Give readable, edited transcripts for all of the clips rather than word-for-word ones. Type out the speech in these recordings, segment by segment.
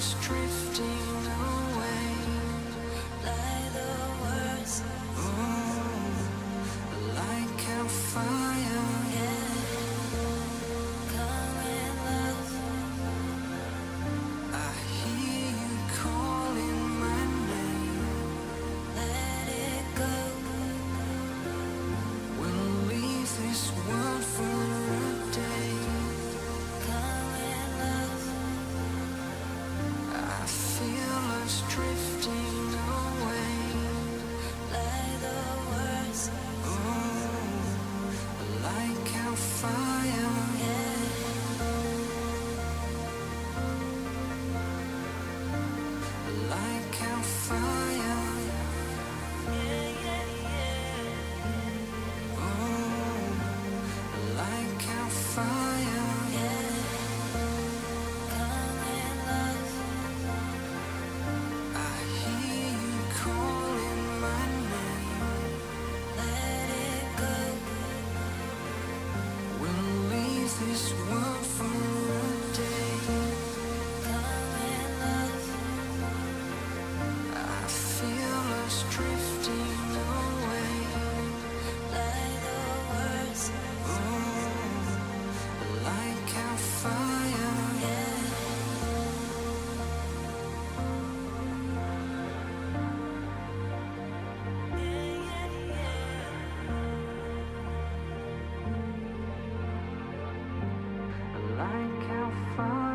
us drifting away, like the words, like a fire. Come and love. I hear you calling my name. Let it go. We'll leave this world for a day. Come and love. I feel us drifting away, like the words, like a fire. Like a fire. Like a fire. Come and love. I hear you calling my name. Let it go. We'll leave this world for a day. Come and love. I feel us drifting away, like the words, like a fire. Like a fire.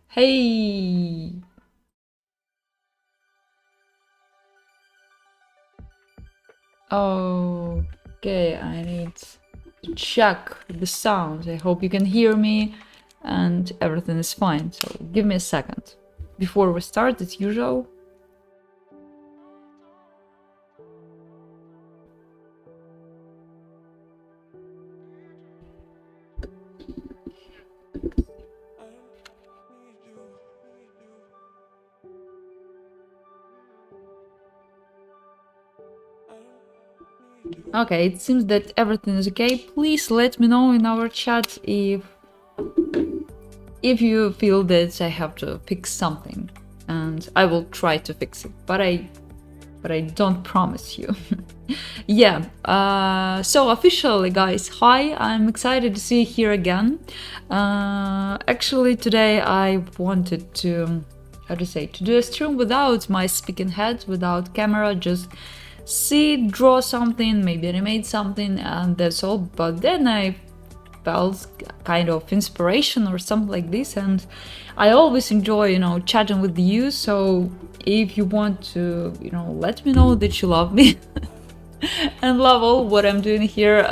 Hey! Okay, I need to check the sound. I hope you can hear me and everything is fine. So give me a second. Before we start, as usual. Okay, it seems that everything is okay. Please let me know in our chat if you feel that I have to fix something, and I will try to fix it, but I don't promise you. Yeah, so officially, guys, hi, I'm excited to see you here again. Actually, today I wanted to, to do a stream without my speaking head, without camera, just draw something, maybe animate something, and that's all. But then I felt kind of inspiration or something like this, and I always enjoy, chatting with you. So if you want to, let me know that you love me and love all what I'm doing here,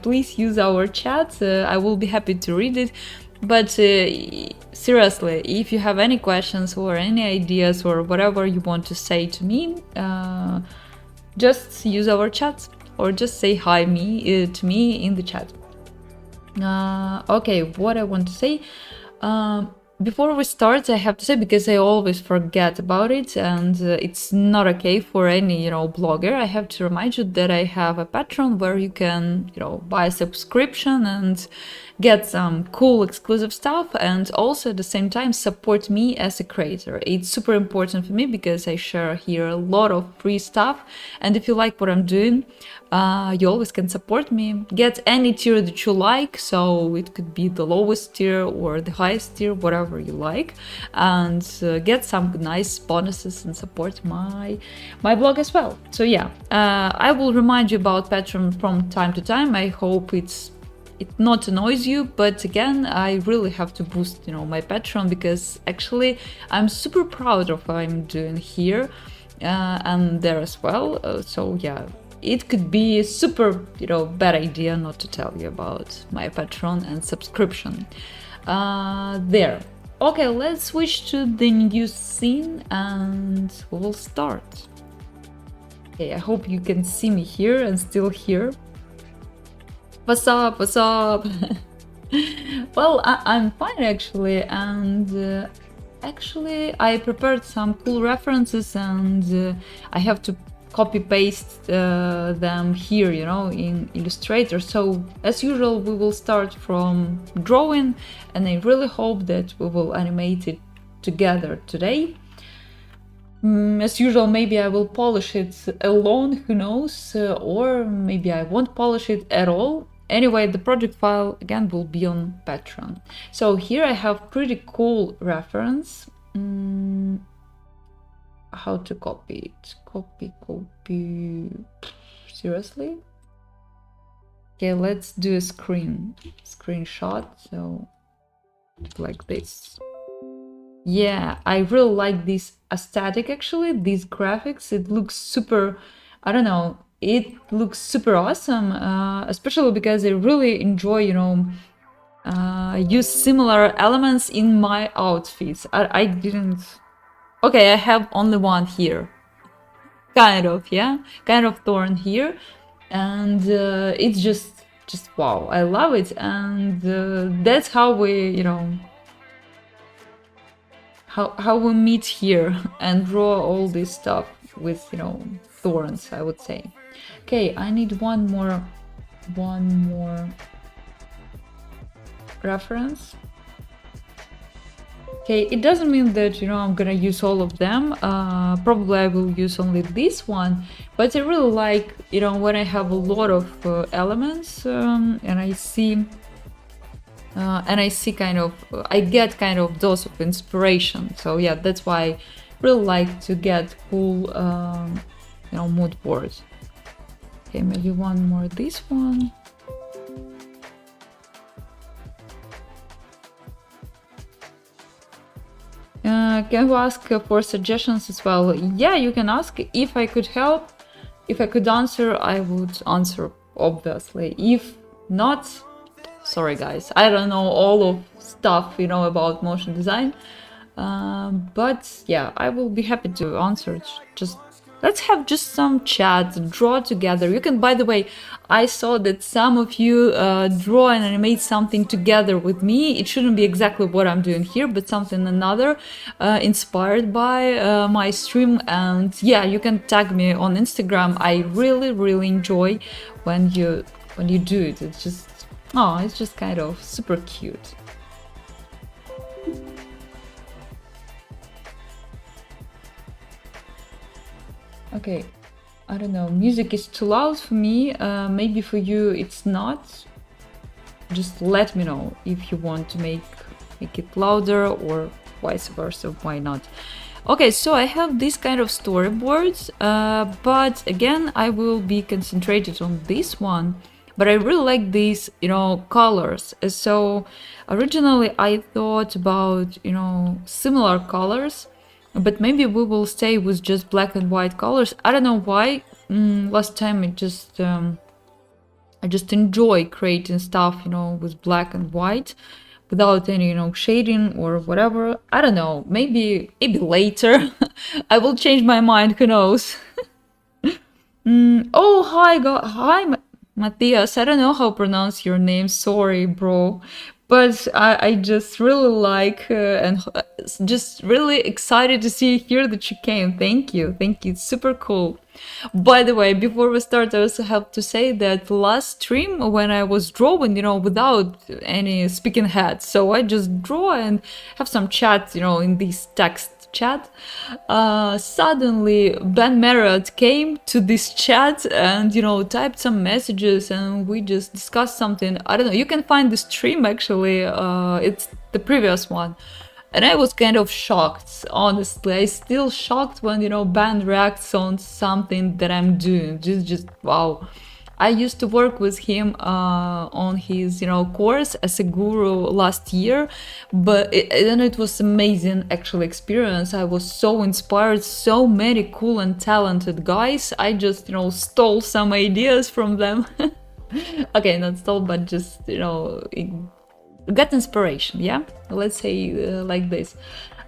please use our chat. I will be happy to read it. But seriously, if you have any questions or any ideas or whatever you want to say to me, just use our chat or just say hi to me in the chat. Okay, what I want to say. Before we start, I have to say, because I always forget about it, and it's not okay for any, blogger, I have to remind you that I have a Patreon where you can, buy a subscription and get some cool exclusive stuff, and also at the same time support me as a creator. It's super important for me because I share here a lot of free stuff, and if you like what I'm doing, you always can support me. Get any tier that you like, so it could be the lowest tier or the highest tier, whatever you like, and get some nice bonuses and support my blog as well. So yeah, I will remind you about Patreon from time to time. I hope it not annoys you, but again, I really have to boost, my Patreon, because actually I'm super proud of what I'm doing here and there as well. So yeah, it could be a super, bad idea not to tell you about my Patreon and subscription there. Okay, let's switch to the new scene and we'll start. Okay, I hope you can see me here and still here. What's up? What's up? Well, I'm fine actually, and actually I prepared some cool references, and I have to copy paste them here, you know, in Illustrator. So as usual, we will start from drawing, and I really hope that we will animate it together today. As usual, maybe I will polish it alone, who knows, or maybe I won't polish it at all. Anyway, the project file again will be on Patreon. So here I have pretty cool reference. How to copy it? Copy. Seriously? Okay, let's do a screenshot. So like this. Yeah, I really like this aesthetic actually, these graphics. It looks super, I don't know, it looks super awesome, especially because I really enjoy, you know, use similar elements in my outfits. I didn't... Okay, I have only one here. Kind of, yeah? Kind of thorn here. And it's just wow, I love it. And that's how we, you know, how we meet here and draw all this stuff with, you know, thorns, I would say. Okay, I need one more reference. Okay, it doesn't mean that, you know, I'm gonna use all of them. Probably I will use only this one, but I really like, you know, when I have a lot of elements and I see kind of, I get kind of dose of inspiration. So yeah, that's why I really like to get cool, you know, mood boards. Okay, maybe one more this one. Can you ask for suggestions as well? Yeah, you can ask. If I could help, if I could answer, I would answer, obviously. If not, sorry guys, I don't know all of stuff, you know, about motion design, but yeah, I will be happy to answer. Just let's have just some chat, draw together. You can, by the way, I saw that some of you draw and animate something together with me. It shouldn't be exactly what I'm doing here, but something another inspired by my stream. And yeah, you can tag me on Instagram. I really enjoy when you do it. It's just, oh, it's just kind of super cute. Okay, I don't know, music is too loud for me, maybe for you it's not. Just let me know if you want to make it louder or vice versa, why not. Okay, so I have this kind of storyboards, but again, I will be concentrated on this one. But I really like these, you know, colors. So originally I thought about, you know, similar colors, but maybe we will stay with just black and white colors. I don't know why. Last time I just enjoy creating stuff, you know, with black and white, without any, you know, shading or whatever. I don't know. Maybe later I will change my mind. Who knows? Oh, hi, Matthias. I don't know how to pronounce your name. Sorry, bro. But I just really like and just really excited to see here that you came. Thank you. It's super cool. By the way, before we start, I also have to say that last stream when I was drawing, you know, without any speaking head, so I just draw and have some chat, you know, in this text chat. Suddenly Ben Marriott came to this chat and, you know, typed some messages and we just discussed something. I don't know, you can find the stream actually, it's the previous one. And I was kind of shocked, honestly. I still shocked when, you know, Ben reacts on something that I'm doing. Just wow. I used to work with him on his, you know, course as a guru last year, but it was amazing actual experience. I was so inspired, so many cool and talented guys. I just, you know, stole some ideas from them. Okay, not stole, but just, you know, got inspiration, yeah? Let's say like this.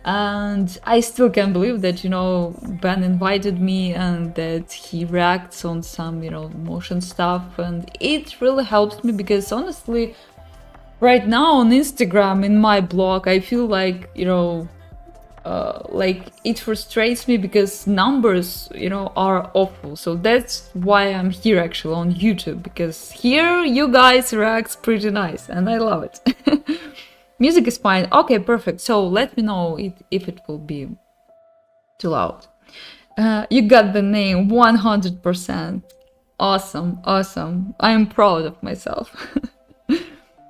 And I still can't believe that, Ben invited me and that he reacts on some, motion stuff. And it really helps me because honestly, right now on Instagram, in my blog, I feel like, like it frustrates me because numbers, are awful. So that's why I'm here actually on YouTube, because here you guys react pretty nice and I love it. Music is fine. Okay, perfect. So let me know if it will be too loud. You got the name 100%. Awesome, awesome. I'm proud of myself.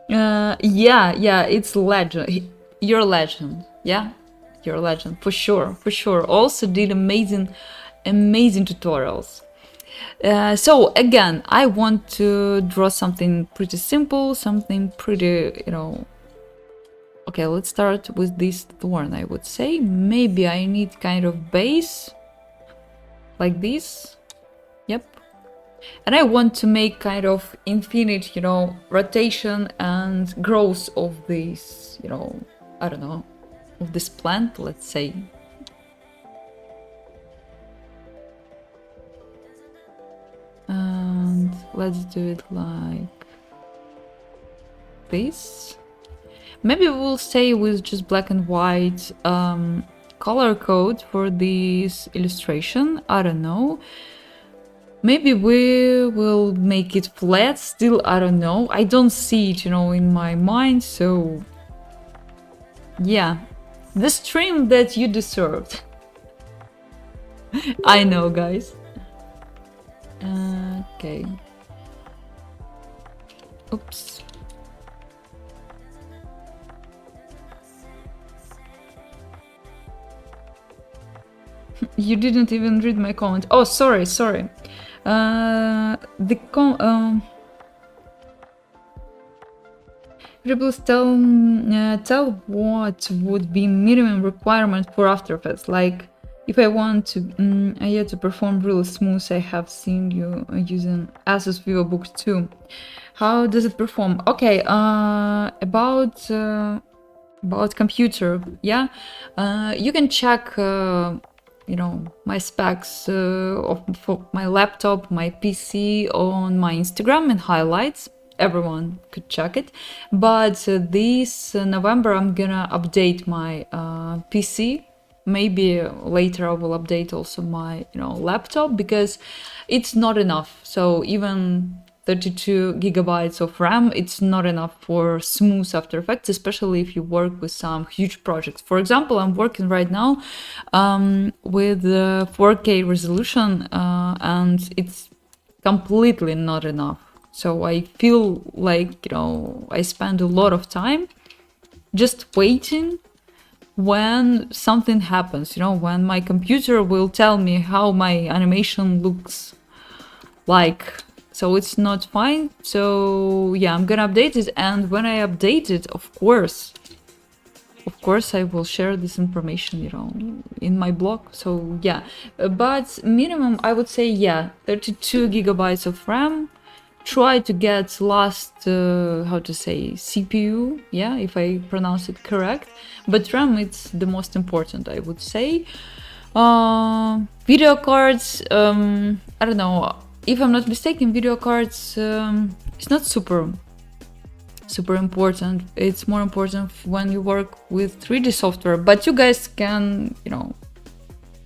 Yeah, it's legend. You're a legend. Yeah, you're a legend for sure, for sure. Also did amazing tutorials. So again, I want to draw something pretty simple, something pretty, Okay, let's start with this thorn, I would say. Maybe I need kind of base, like this. Yep. And I want to make kind of infinite, rotation and growth of this, I don't know, of this plant, let's say. And let's do it like this. Maybe we'll stay with just black and white color code for this illustration. I don't know. Maybe we will make it flat. Still, I don't know. I don't see it, in my mind. So, yeah. The stream that you deserved. I know, guys. Okay. Oops. You didn't even read my comment. Oh, sorry. Rebels tell what would be minimum requirement for After Effects. Like, if I want to perform really smooth, I have seen you using Asus VivoBook 2. How does it perform? Okay, about computer, yeah. You can check my specs for my laptop, my PC on my Instagram and highlights. Everyone could check it. But this November I'm gonna update my PC. Maybe later I will update also my laptop, because it's not enough. So even 32 gigabytes of RAM, it's not enough for smooth After Effects, especially if you work with some huge projects. For example, I'm working right now with 4K resolution, and it's completely not enough. So I feel like, I spend a lot of time just waiting when something happens, when my computer will tell me how my animation looks like. So it's not fine. So yeah, I'm gonna update it, and when I update it, of course I will share this information, in my blog. So yeah, but minimum I would say, yeah, 32 gigabytes of RAM. Try to get last, CPU, yeah, if I pronounce it correct. But RAM, it's the most important, I would say. Video cards, I don't know. If I'm not mistaken, video cards, it's not super important. It's more important when you work with 3D software. But you guys can,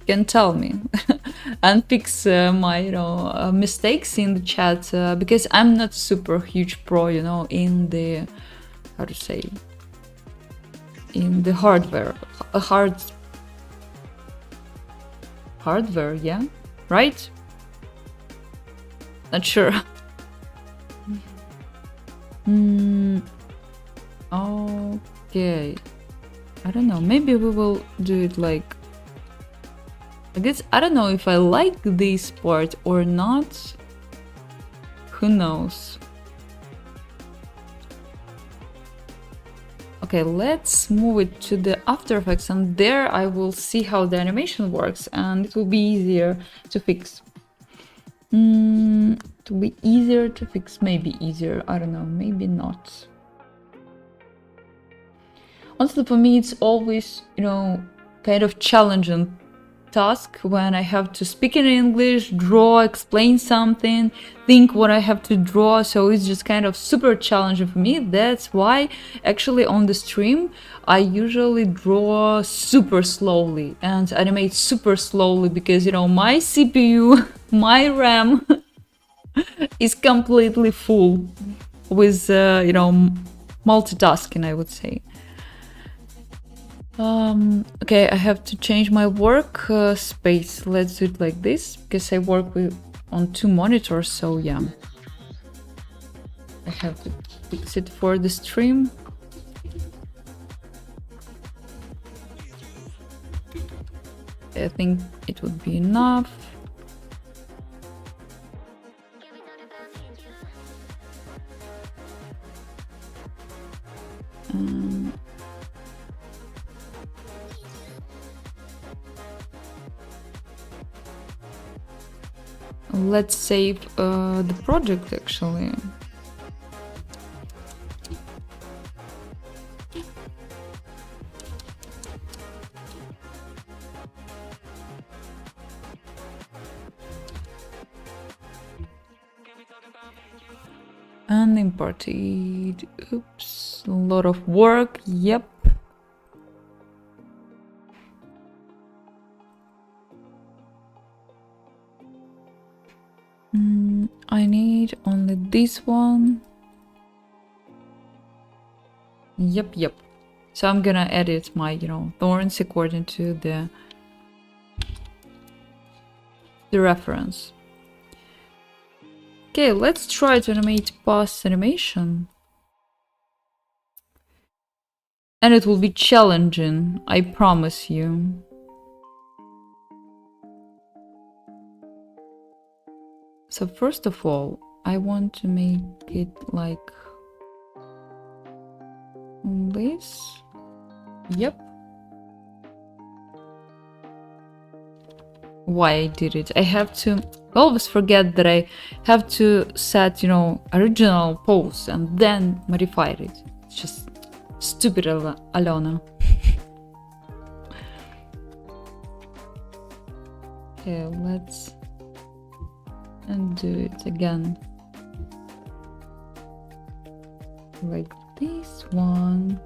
can tell me and fix my mistakes in the chat, because I'm not super huge pro in the in the hardware, hardware, yeah, right, not sure. Okay, I don't know, maybe we will do it like I guess. I don't know if I like this part or not. Who knows? Okay, let's move it to the After Effects, and there I will see how the animation works, and it will be easier to fix. To be easier to fix, maybe easier, I don't know, maybe not. Honestly, for me, it's always, kind of challenging task when I have to speak in English, draw, explain something, think what I have to draw. So it's just kind of super challenging for me. That's why actually on the stream I usually draw super slowly and animate super slowly because, you know, my CPU, my RAM is completely full with, you know, multitasking, I would say. Okay, I have to change my work space. Let's do it like this because I work with on 2 monitors, so yeah. I have to fix it for the stream. I think it would be enough. Let's save the project actually. And imported. Oops, a lot of work. Yep. I need only this one. Yep. So I'm gonna edit my, you know, thorns according to the reference. Okay, let's try to animate past animation. And it will be challenging, I promise you. So first of all, I want to make it like this. Yep. Why I did it? I have to always forget that I have to set, you know, original pose and then modify it. It's just stupid, Alena. Okay, let's undo it again. Like this one.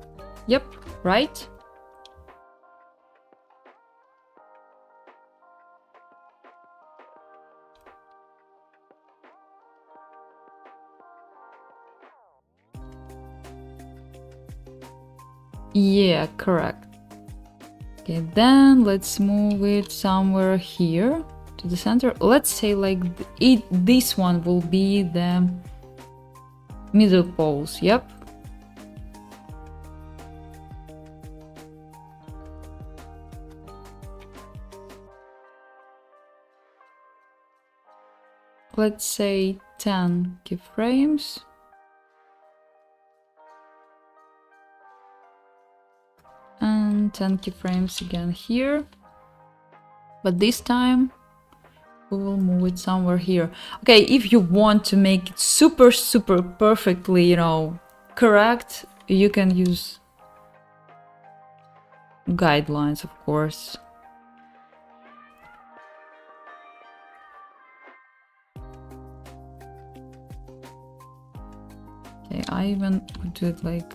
Yep, right? Yeah, correct. Okay, then let's move it somewhere here to the center. Let's say like this one will be the middle pose. Yep. Let's say 10 keyframes. And 10 keyframes again here. But this time we will move it somewhere here. Okay, if you want to make it super perfectly, you know, correct, you can use guidelines, of course. Okay, I even could do it like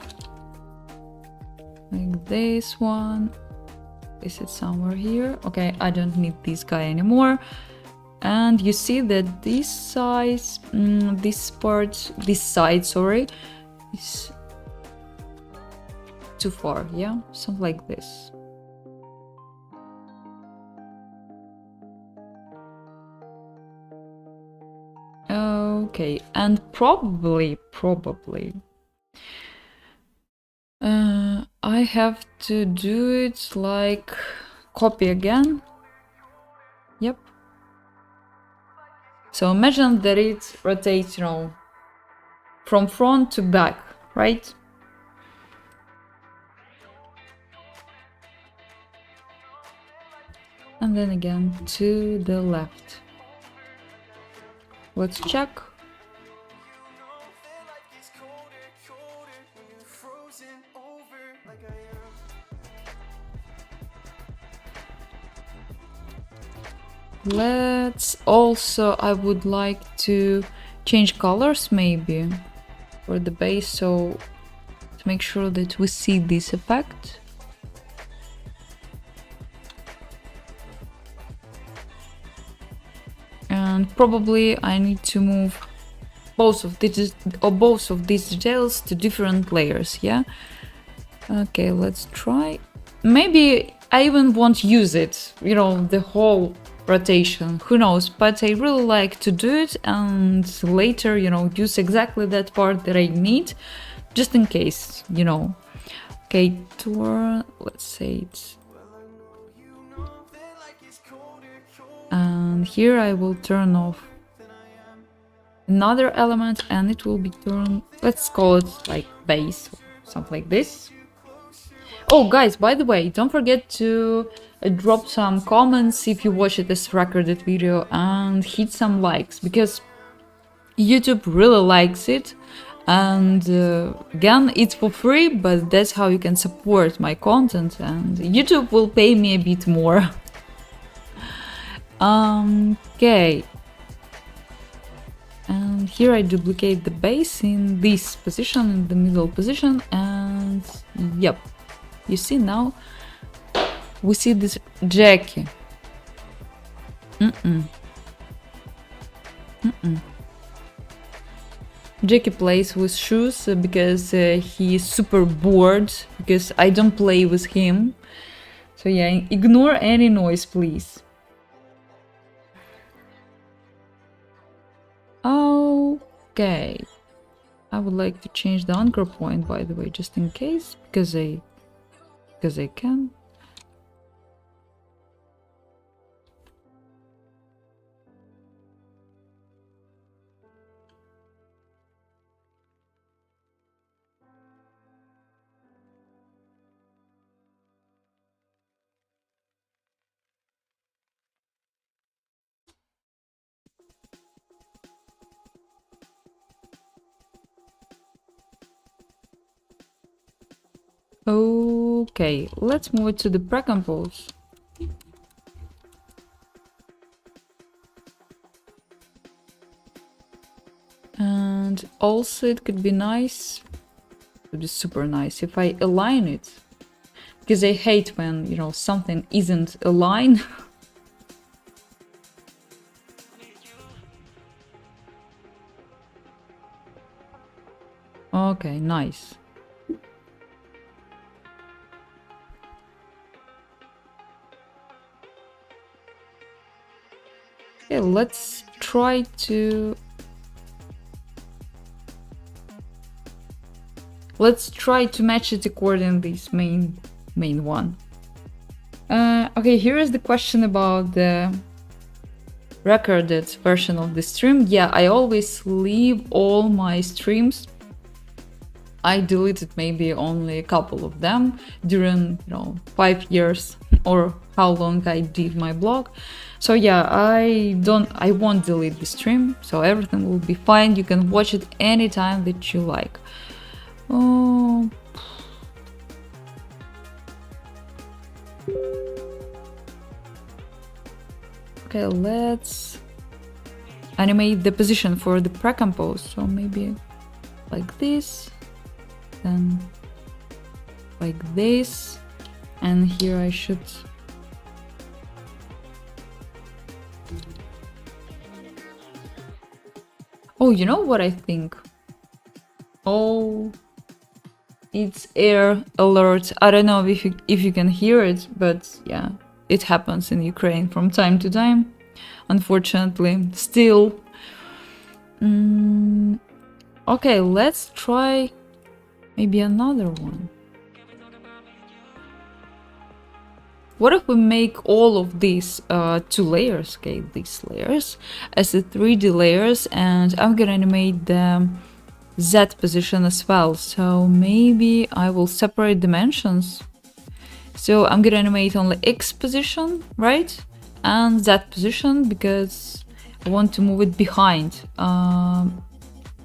this one. Is it somewhere here? Okay, I don't need this guy anymore. And you see that this size, this side, sorry, is too far, yeah? Something like this. Okay, and probably, I have to do it like copy again. Yep. So imagine that it rotates, you know, from front to back, right? And then again to the left. Let's check. Let's also, I would like to change colors maybe for the base, so to make sure that we see this effect. And probably I need to move both of these details to different layers. Yeah. Okay, let's try. Maybe I even won't use it, you know, the whole rotation, who knows, but I really like to do it and later, you know, use exactly that part that I need, just in case, you know. Okay, turn, let's say it's... And here I will turn off another element and it will be turned, let's call it like base or something like this. Oh guys, by the way, don't forget to drop some comments if you watch it as recorded video and hit some likes, because YouTube really likes it. And again, it's for free, but that's how you can support my content, and YouTube will pay me a bit more. Okay. And here I duplicate the base in this position, in the middle position, and yep. You see now, we see this Jackie. Jackie plays with shoes because he is super bored, because I don't play with him. So yeah, ignore any noise, please. Okay. I would like to change the anchor point, by the way, just in case, because I can. Okay, let's move it to the pre-compose. And also it could be nice, it would be super nice if I align it, because I hate when, you know, something isn't aligned. Okay, nice. Okay, let's try to match it according to this main one. Okay, here is the question about the recorded version of the stream. Yeah, I always leave all my streams. I deleted maybe only a couple of them during, you know, 5 years or how long I did my blog. So yeah, I won't delete the stream, so everything will be fine. You can watch it anytime that you like. Oh. Okay, let's animate the position for the pre-compose. So maybe like this, then like this, and here I should... Oh, you know what I think? Oh, it's air alert. I don't know if you can hear it, but yeah, it happens in Ukraine from time to time, unfortunately. Still. Okay, let's try maybe another one. What if we make all of these 2 layers, okay, these layers, as the 3D layers, and I'm gonna animate the Z position as well. So maybe I will separate dimensions. So I'm gonna animate only X position, right? And Z position, because I want to move it behind.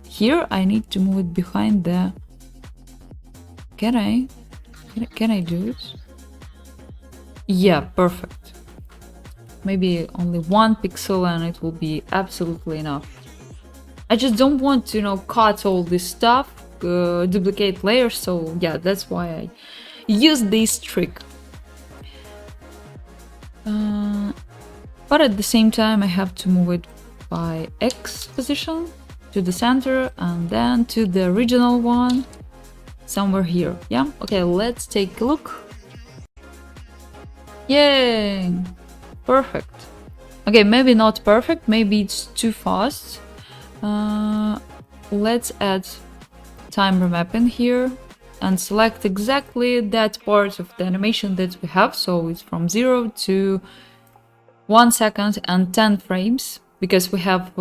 Here I need to move it behind the... Can I do it? Yeah, perfect. maybe only 1 pixel and it will be absolutely enough. I just don't want to, cut all this stuff, duplicate layers, so yeah, that's why I use this trick. But at the same time, I have to move it by X position to the center and then to the original one somewhere here. Yeah, okay, let's take a look. Yay! Perfect. Okay, maybe not perfect, maybe it's too fast. Let's add time remapping here and select exactly that part of the animation that we have. So it's from 0 to 1 second and 10 frames, because we have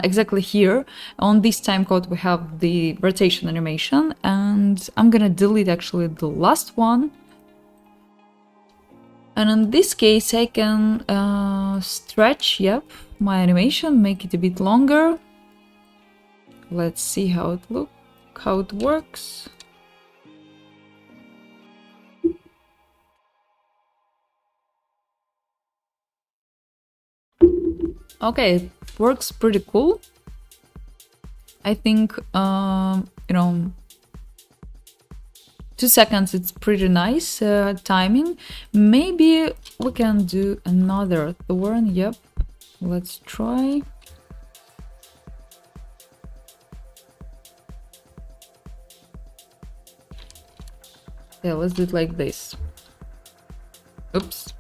exactly here on this time code we have the rotation animation, and I'm gonna delete actually the last one. And in this case I can stretch, my animation, make it a bit longer. Let's see how it works. Okay, it works pretty cool. I think 2 seconds, it's pretty nice timing. Maybe we can do another thorn. Yep, let's try. Yeah, let's do it like this. Oops.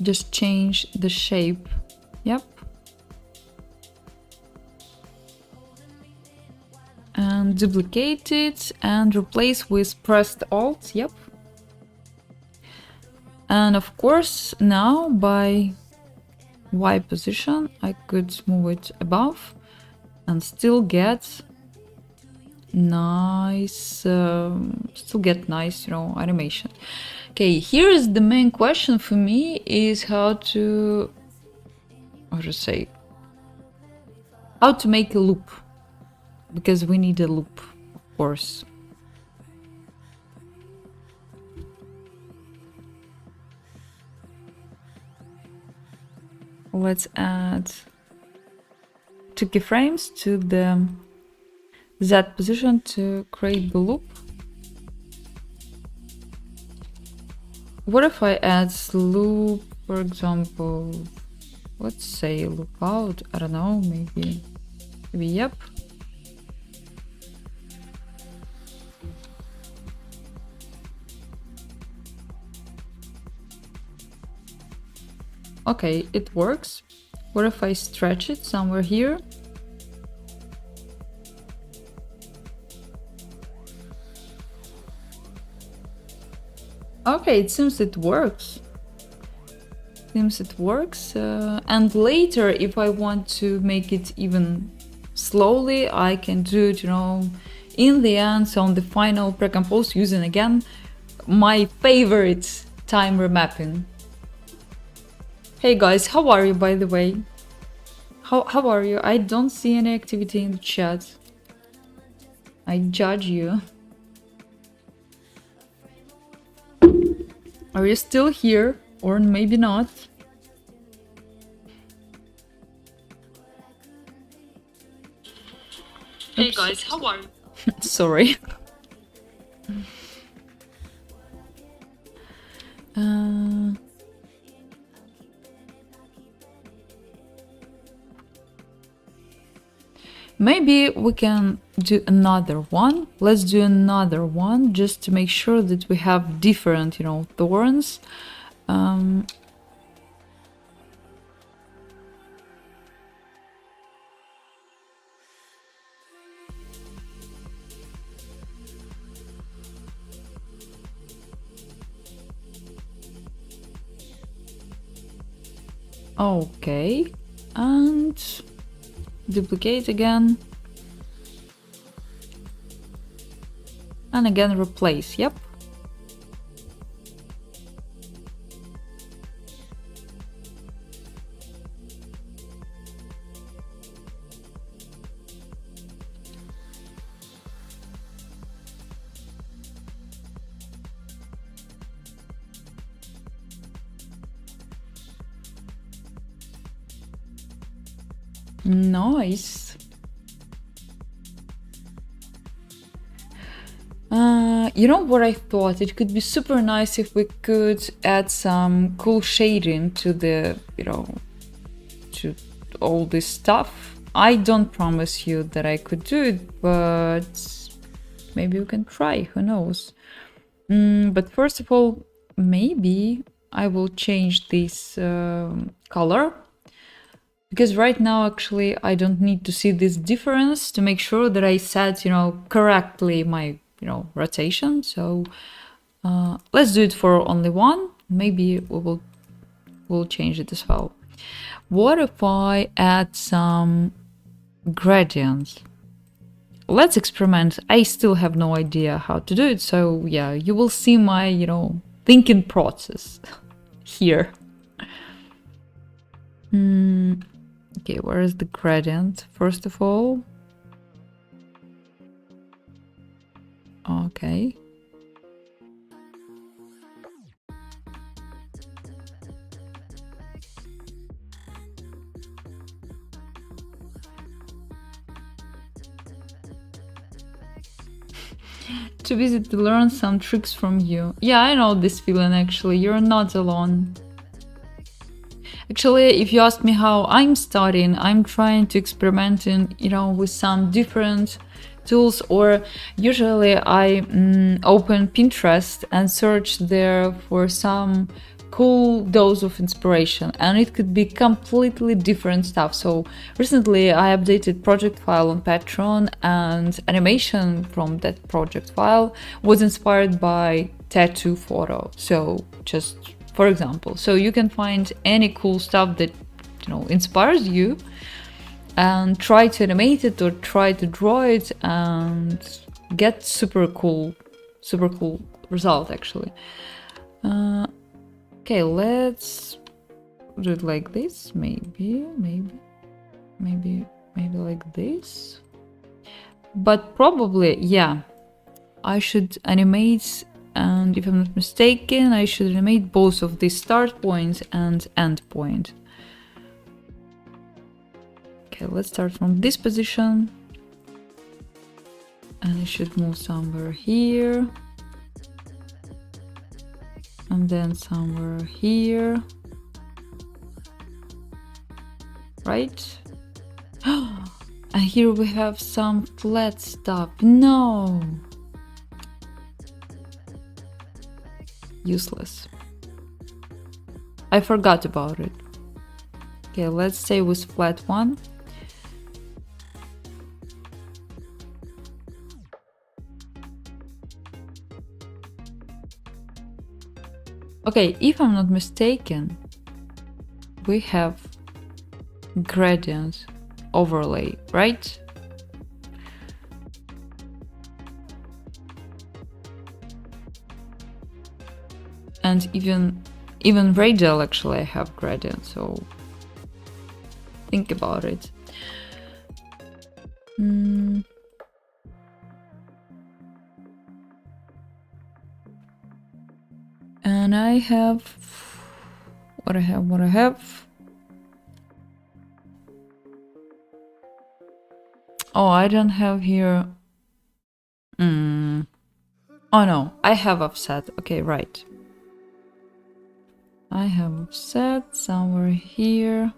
Just change the shape. Yep. And duplicate it and replace with pressed Alt. Yep. And of course, now by Y position, I could move it above and still get nice, animation. Okay, here is the main question for me, is how to make a loop, because we need a loop, of course. Let's add 2 keyframes to the Z position to create the loop. What if I add loop, for example, let's say loop out, I don't know, maybe yep. Okay, it works. What if I stretch it somewhere here? Okay, it seems it works. And later, if I want to make it even slowly, I can do it, in the end, so on the final pre-compose, using again my favorite time remapping. Hey guys, how are you, by the way? How are you? I don't see any activity in the chat. I judge you. Are you still here? Or maybe not? Hey guys, how are you? Sorry. Maybe we can do another one. Let's do another one just to make sure that we have different, thorns. Okay, and duplicate again. And again replace, yep. Nice. You know what I thought? It could be super nice if we could add some cool shading to the, to all this stuff. I don't promise you that I could do it, but maybe we can try, who knows. But first of all, maybe I will change this color. Because right now, actually, I don't need to see this difference to make sure that I set, correctly my, rotation. So let's do it for only one. Maybe we'll change it as well. What if I add some gradients? Let's experiment. I still have no idea how to do it. So yeah, you will see my, thinking process here. Okay, where is the gradient, first of all? Okay. Too busy to learn some tricks from you. Yeah, I know this feeling actually. You're not alone. Actually, if you ask me how I'm studying, I'm trying to experiment with some different tools, or usually I open Pinterest and search there for some cool dose of inspiration, and it could be completely different stuff. So recently I updated project file on Patreon, and animation from that project file was inspired by tattoo photo. So just for example, so you can find any cool stuff that inspires you and try to animate it or try to draw it and get super cool result actually. Okay, let's do it like this. Maybe like this. But probably, yeah, I should animate. And if I'm not mistaken, I should animate both of these start points and end point. Okay, let's start from this position. And it should move somewhere here. And then somewhere here. Right? And here we have some flat stuff. No! Useless. I forgot about it. Okay, let's stay with flat one. Okay, if I'm not mistaken, we have gradient overlay, right? And even radial actually I have gradient, so think about it. And I have what I have. Oh, I don't have here. Oh no, I have offset. Okay, right. I have offset somewhere here.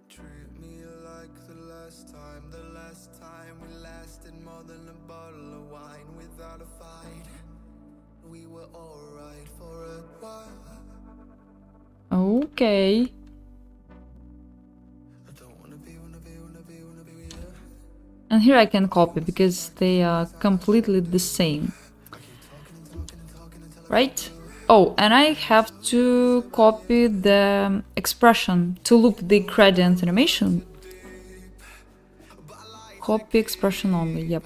Treat me like the last time we lasted more than a bottle of wine without a fight. We were alright for a while. Okay. And here I can copy because they are completely the same. Right? Oh, and I have to copy the expression to loop the gradient animation. Copy expression only, yep.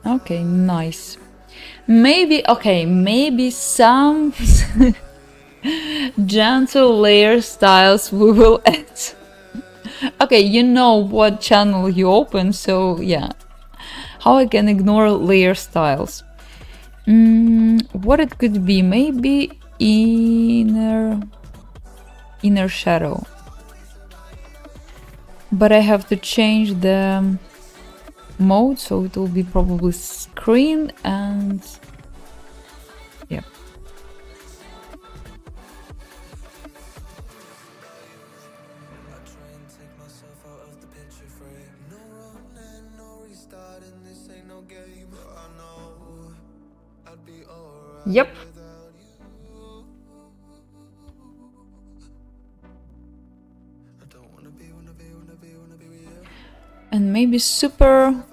Okay, nice. Maybe some gentle layer styles we will add. Okay, you know what channel you open, so yeah. How I can ignore layer styles? What it could be? Maybe inner shadow. But I have to change the mode, so it will be probably screen and yeah. Yep. And maybe super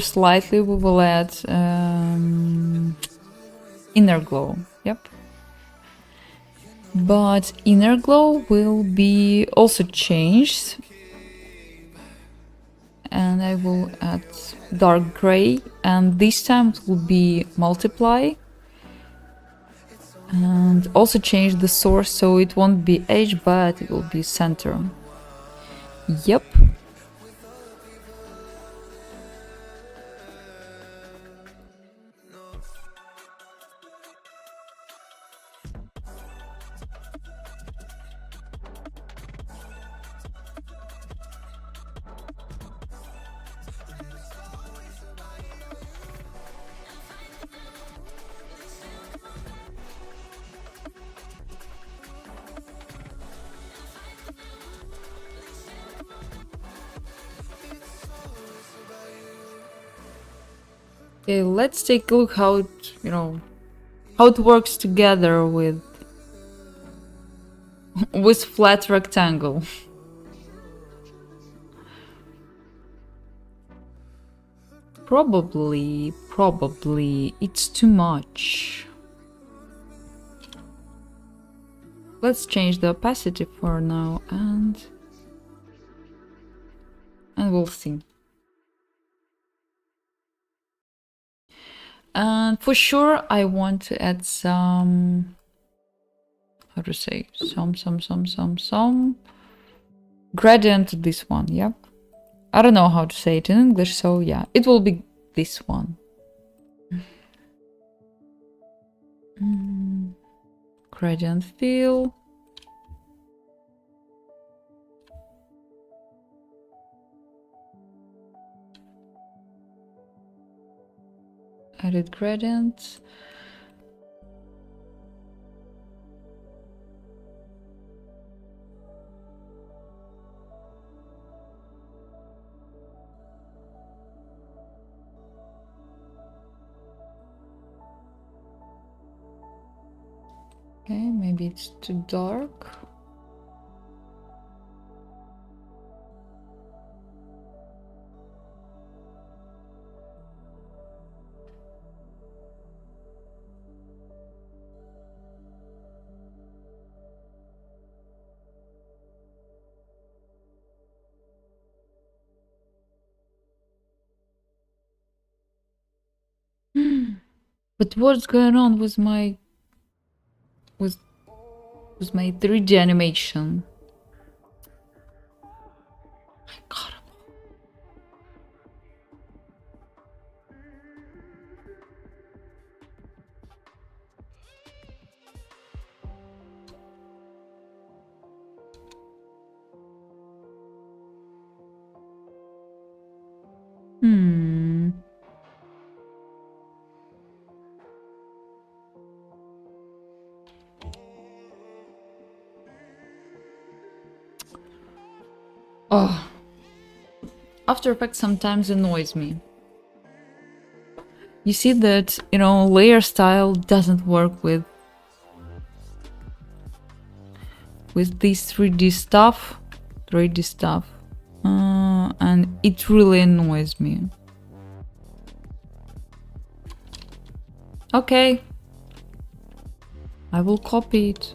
slightly we will add inner glow. Yep. But inner glow will be also changed. And I will add dark gray, and this time it will be multiply. And also change the source, so it won't be edge, but it will be center. Yep. Okay, let's take a look how it, how it works together with flat rectangle. Probably it's too much. Let's change the opacity for now and we'll see. And for sure I want to add some, how to say, some gradient to this one. Yep. I don't know how to say it in English, so yeah, it will be this one. Gradient fill. Edit gradient. Okay, maybe it's too dark. But what's going on with my 3D animation? God. Oh. After Effects sometimes annoys me. You see that, layer style doesn't work with this 3D stuff. And it really annoys me. Okay. I will copy it.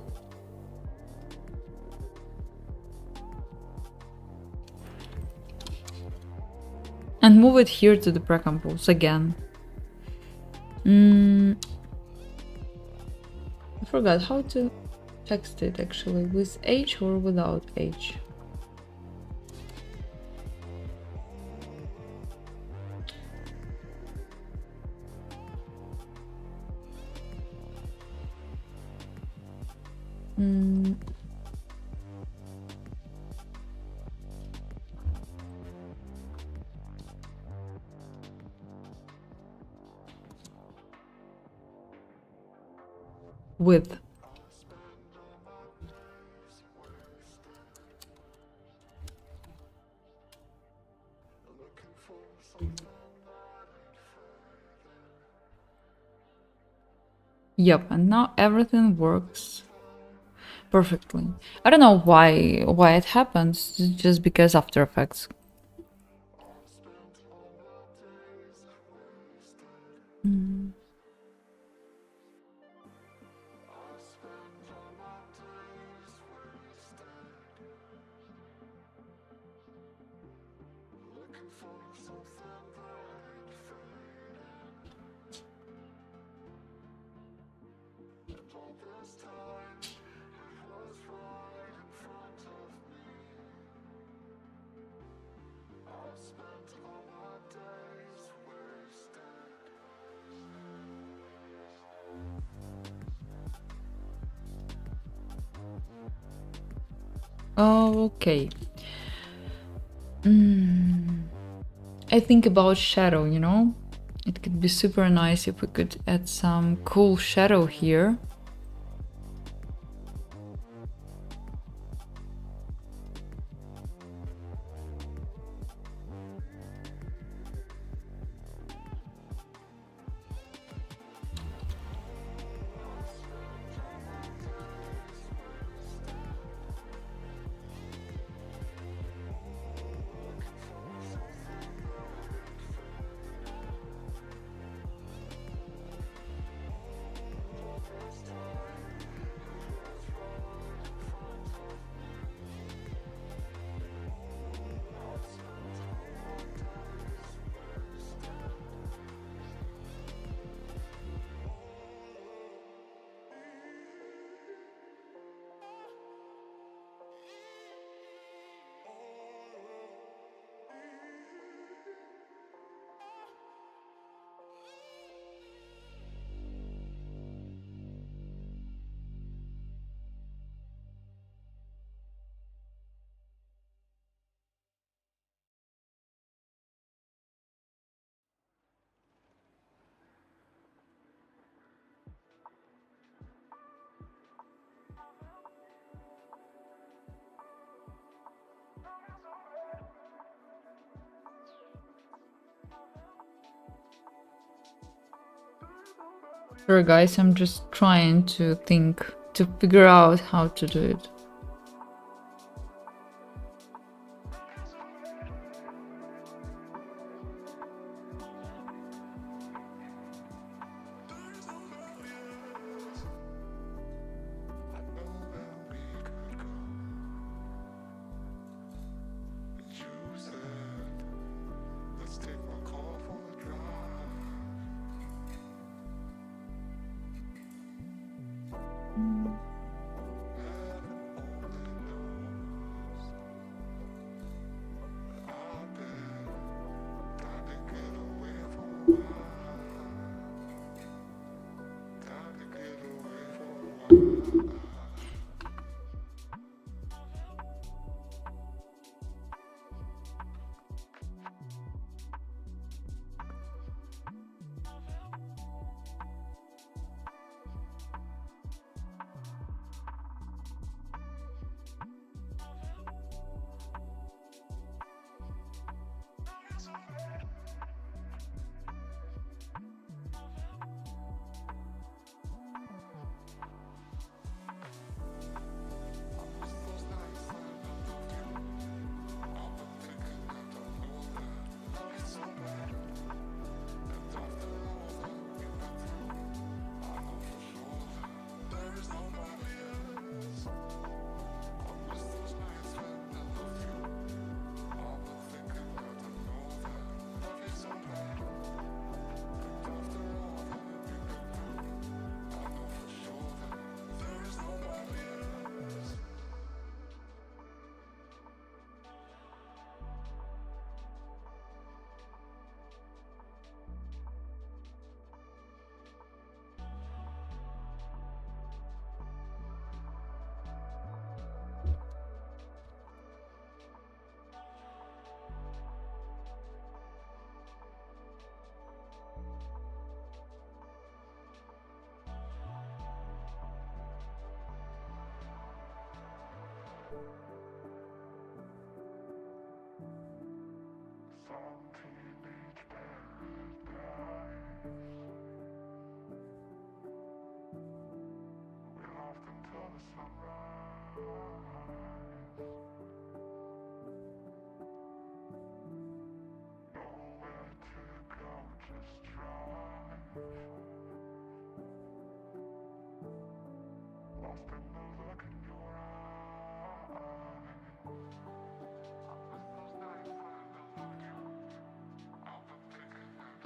And move it here to the pre-compose again. I forgot how to... text it actually with H or without H. With. Yep, and now everything works perfectly. I don't know why it happens, just because After Effects. Okay. I think about shadow, you know? It could be super nice if we could add some cool shadow here. Sure, guys, I'm just trying to figure out how to do it.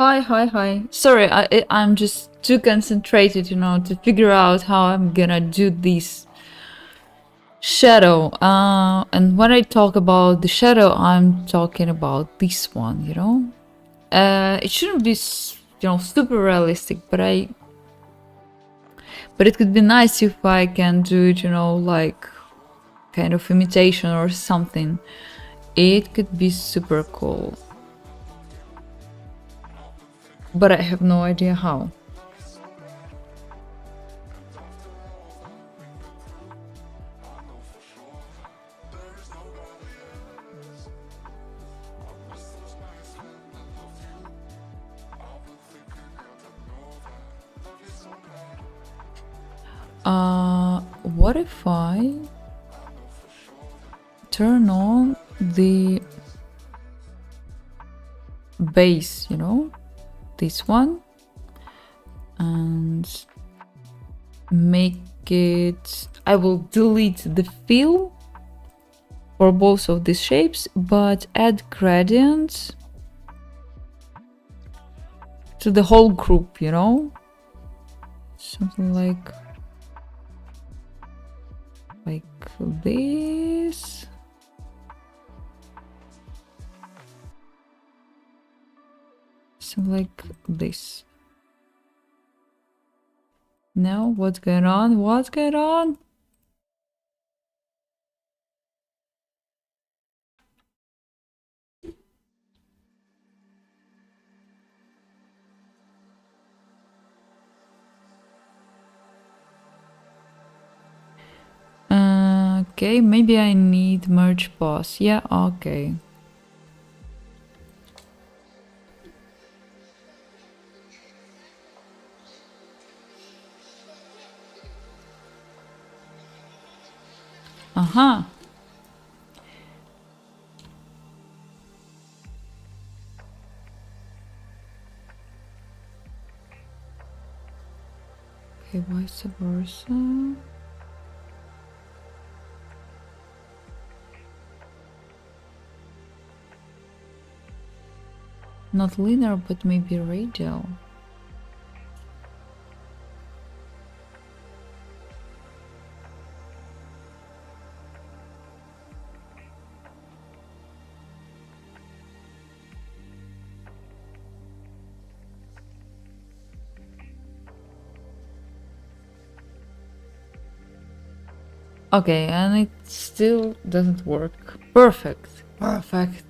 Hi. Sorry, I'm just too concentrated, you know, to figure out how I'm gonna do this shadow. And when I talk about the shadow, I'm talking about this one, you know. It shouldn't be, you know, super realistic, but it could be nice if I can do it, you know, like kind of imitation or something. It could be super cool. But I have no idea how. What if I turn on the base, you know, this one, and make it, I will delete the fill for both of these shapes, but add gradients to the whole group, you know, something like this. Something like this. Now, what's going on? What's going on? Okay, maybe I need merge pause. Yeah, okay. Uh-huh. Okay, vice versa. Not linear, but maybe radial. Okay, and it still doesn't work. Perfect. Perfect.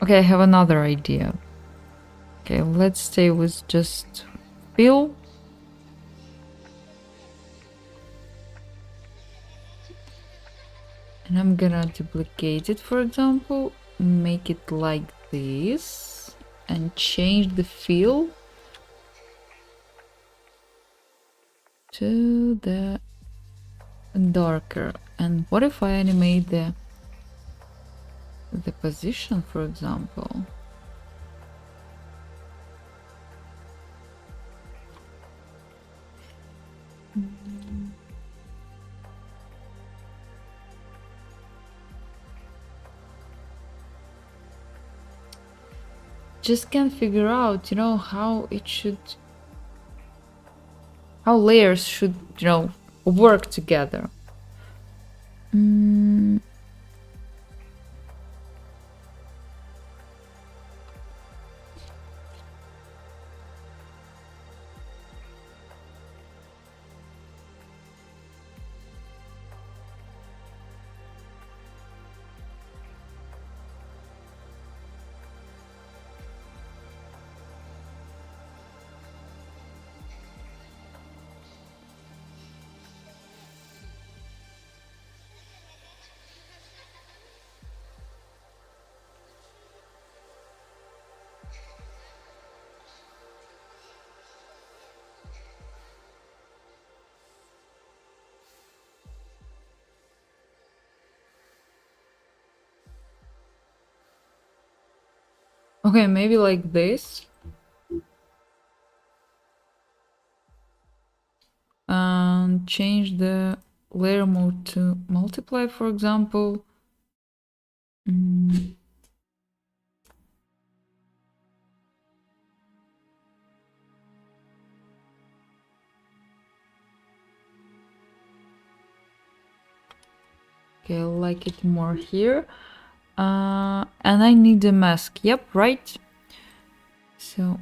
Okay, I have another idea. Okay, let's stay with just fill. And I'm gonna duplicate it, for example, make it like this, and change the fill to the darker. And what if I animate the position, for example? Just can't figure out, you know, how it should, how layers should, you know, work together. Okay, maybe like this. And change the layer mode to multiply, for example. Okay, I like it more here. And I need a mask. Yep, right. So,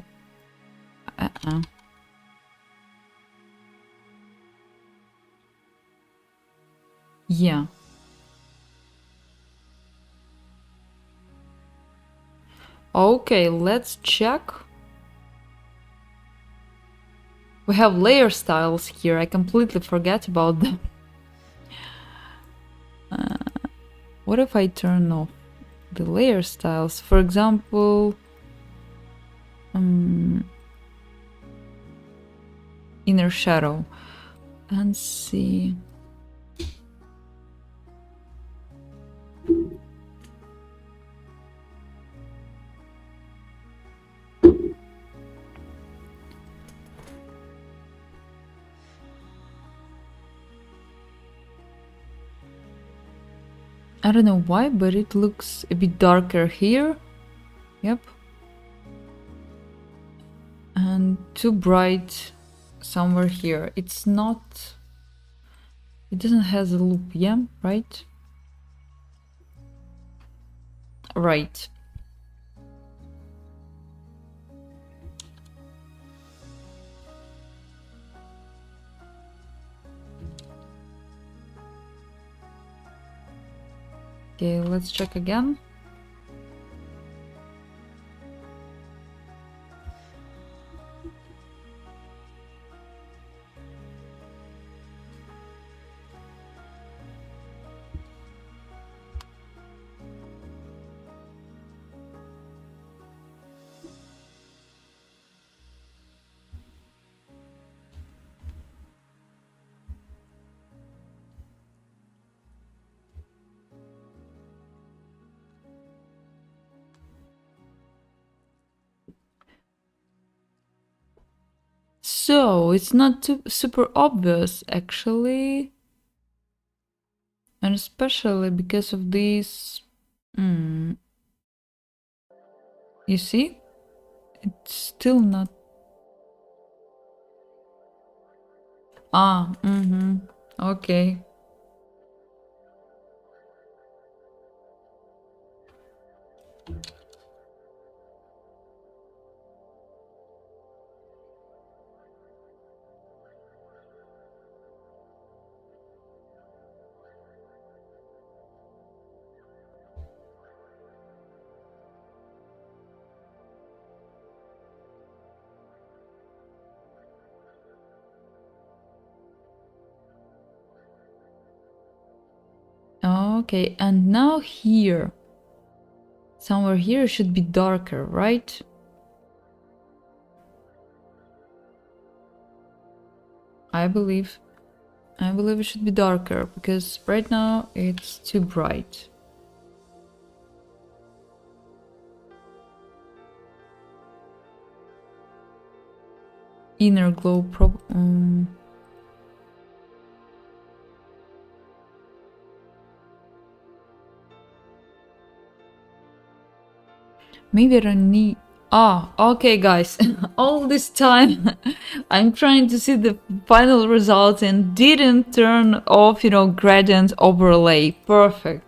yeah. Okay, let's check. We have layer styles here. I completely forget about them. What if I turn off the layer styles? For example, inner shadow. And see. I don't know why, but it looks a bit darker here. Yep. And too bright somewhere here. It's not... It doesn't have a loop, yeah? Right? Right. Okay, let's check again. So, it's not too super obvious, actually. And especially because of this... You see? It's still not... Okay. Okay, and now here. Somewhere here should be darker, right? I believe it should be darker, because right now it's too bright. Inner glow maybe I don't need... okay, guys. All this time I'm trying to see the final result and didn't turn off, gradient overlay. Perfect.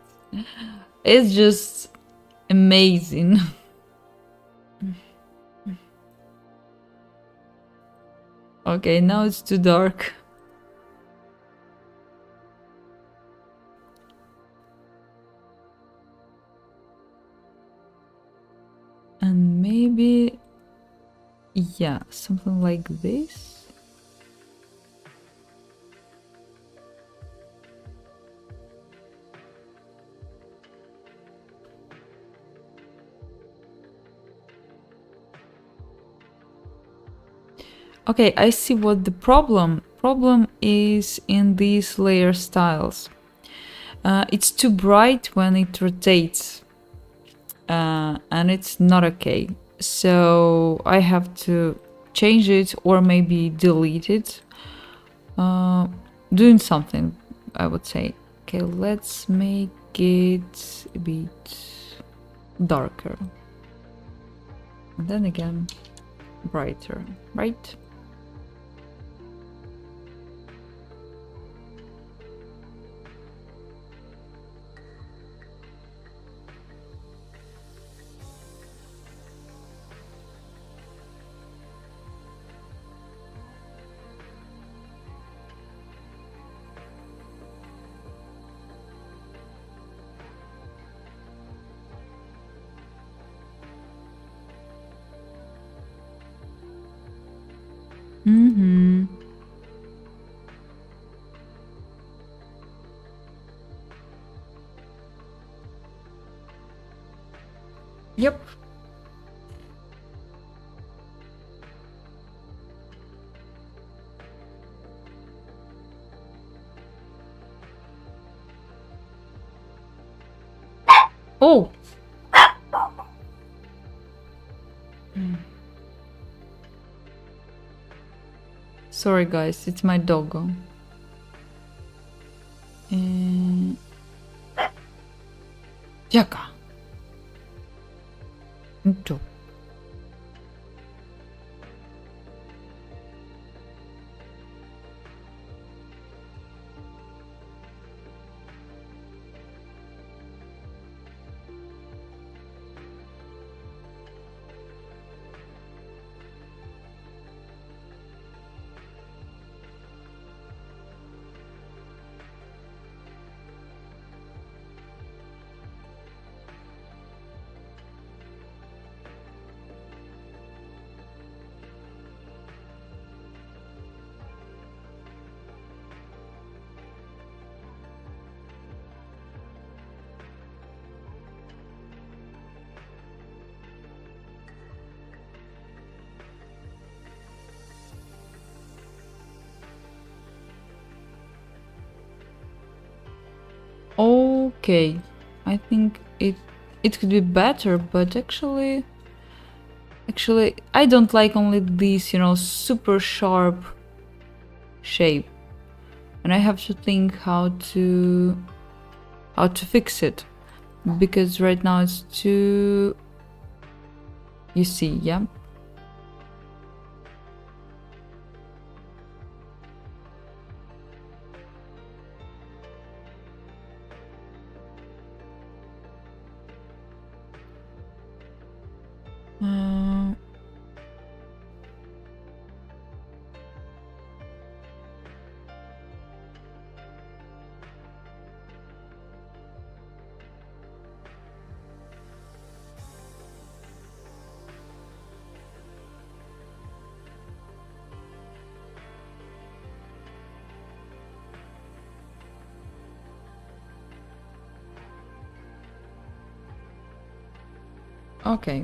It's just amazing. Okay, now it's too dark. And maybe... yeah, something like this. Okay, I see what the problem is in these layer styles. It's too bright when it rotates. and it's not okay. So I have to change it or maybe delete it. Doing something, I would say. Okay, let's make it a bit darker. And then again, brighter, right? Mm-hmm. Yep. Oh! Sorry guys, it's my doggo. Jaka. Dog. Okay, I think it could be better, but actually I don't like only this, you know, super sharp shape, and I have to think how to fix it, because right now it's too, you see, yeah. Okay.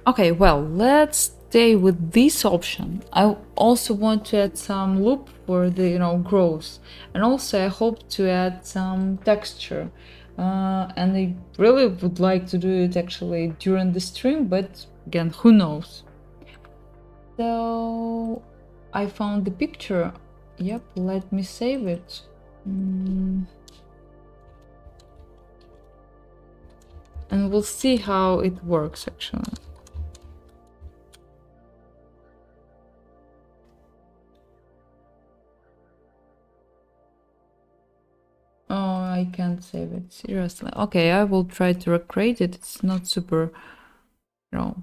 Okay, well, let's stay with this option. I also want to add some loop for the, you know, growth, and also I hope to add some texture. And I really would like to do it actually during the stream, but again, who knows? So I found the picture. Yep, let me save it. And we'll see how it works actually. Oh, I can't save it, seriously. Okay, I will try to recreate it. It's not super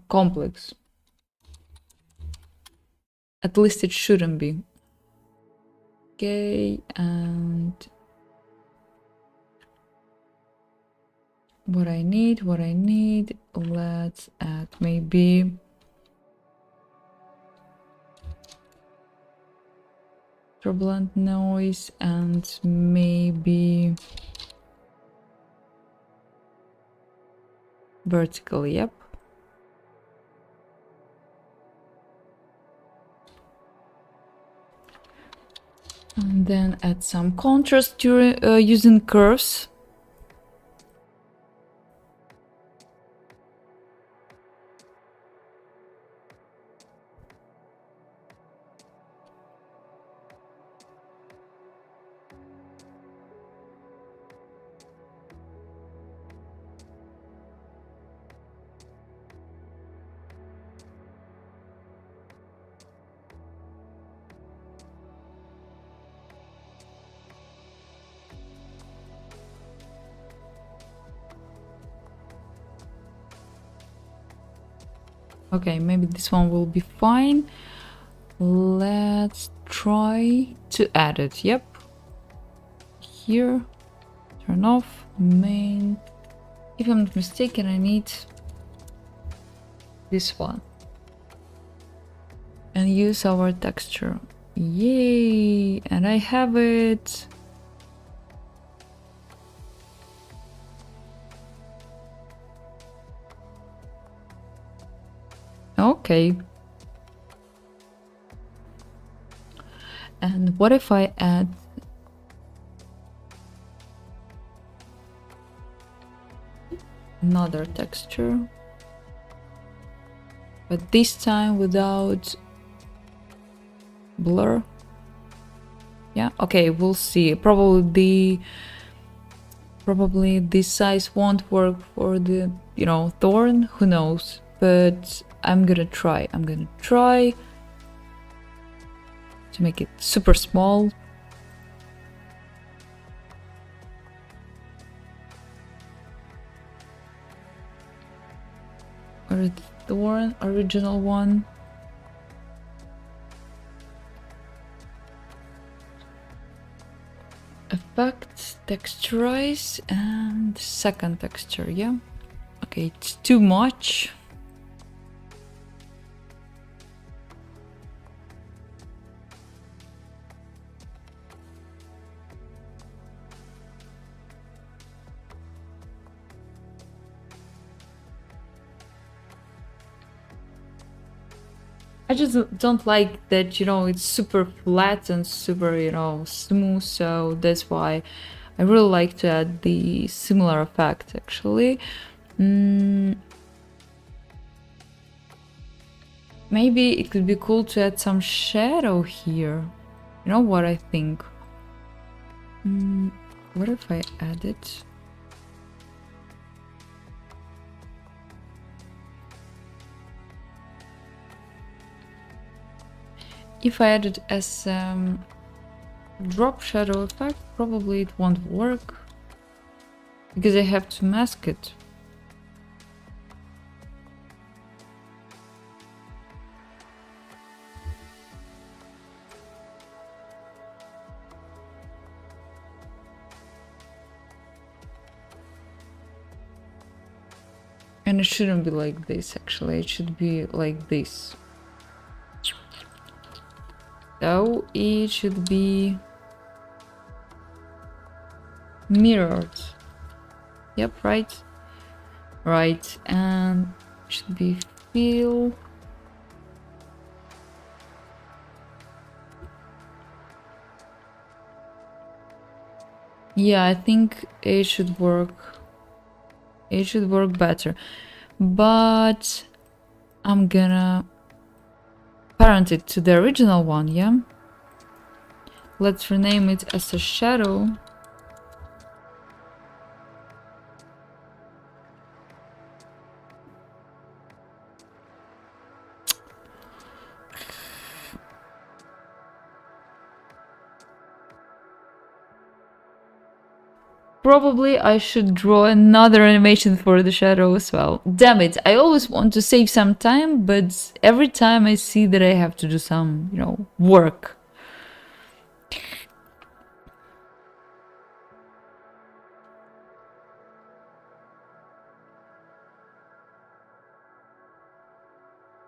complex. At least it shouldn't be. Okay, and what I need, let's add maybe turbulent noise and maybe vertical, yep. And then add some contrast during, using curves. Okay, maybe this one will be fine. Let's try to add it. Yep. Here. Turn off. Main. If I'm not mistaken, I need this one. And use our texture. Yay! And I have it. Okay. And what if I add another texture, but this time without blur? Yeah, okay, we'll see. Probably this size won't work for the, thorn, who knows, but I'm gonna try to make it super small. Or the thorn, original one. Effects, texturize, and second texture, yeah. Okay, it's too much. I just don't like that, it's super flat and super, smooth, so that's why I really like to add the similar effect, actually. Maybe it could be cool to add some shadow here. You know what I think? What if I add it? If I add it as drop shadow effect, probably it won't work because I have to mask it. And it shouldn't be like this, actually. It should be like this. So it should be mirrored. Yep, right. Right, and should be fill. Yeah, I think it should work. It should work better. But I'm gonna parent it to the original one, yeah? Let's rename it as a shadow. Probably I should draw another animation for the shadow as well. Damn it, I always want to save some time, but every time I see that I have to do some, work.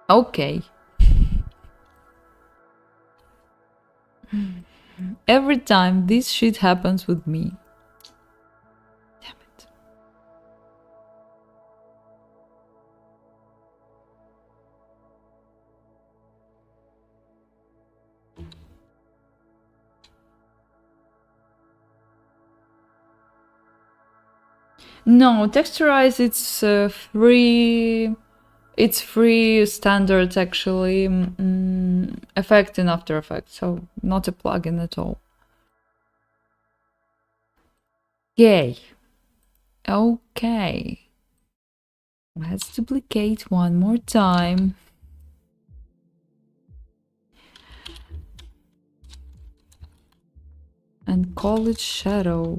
Okay. Every time this shit happens with me. Damn it. No, texturize, it's free. It's free standard actually effect in After Effects, so not a plugin at all. Yay. Okay. Let's duplicate one more time. And call it shadow.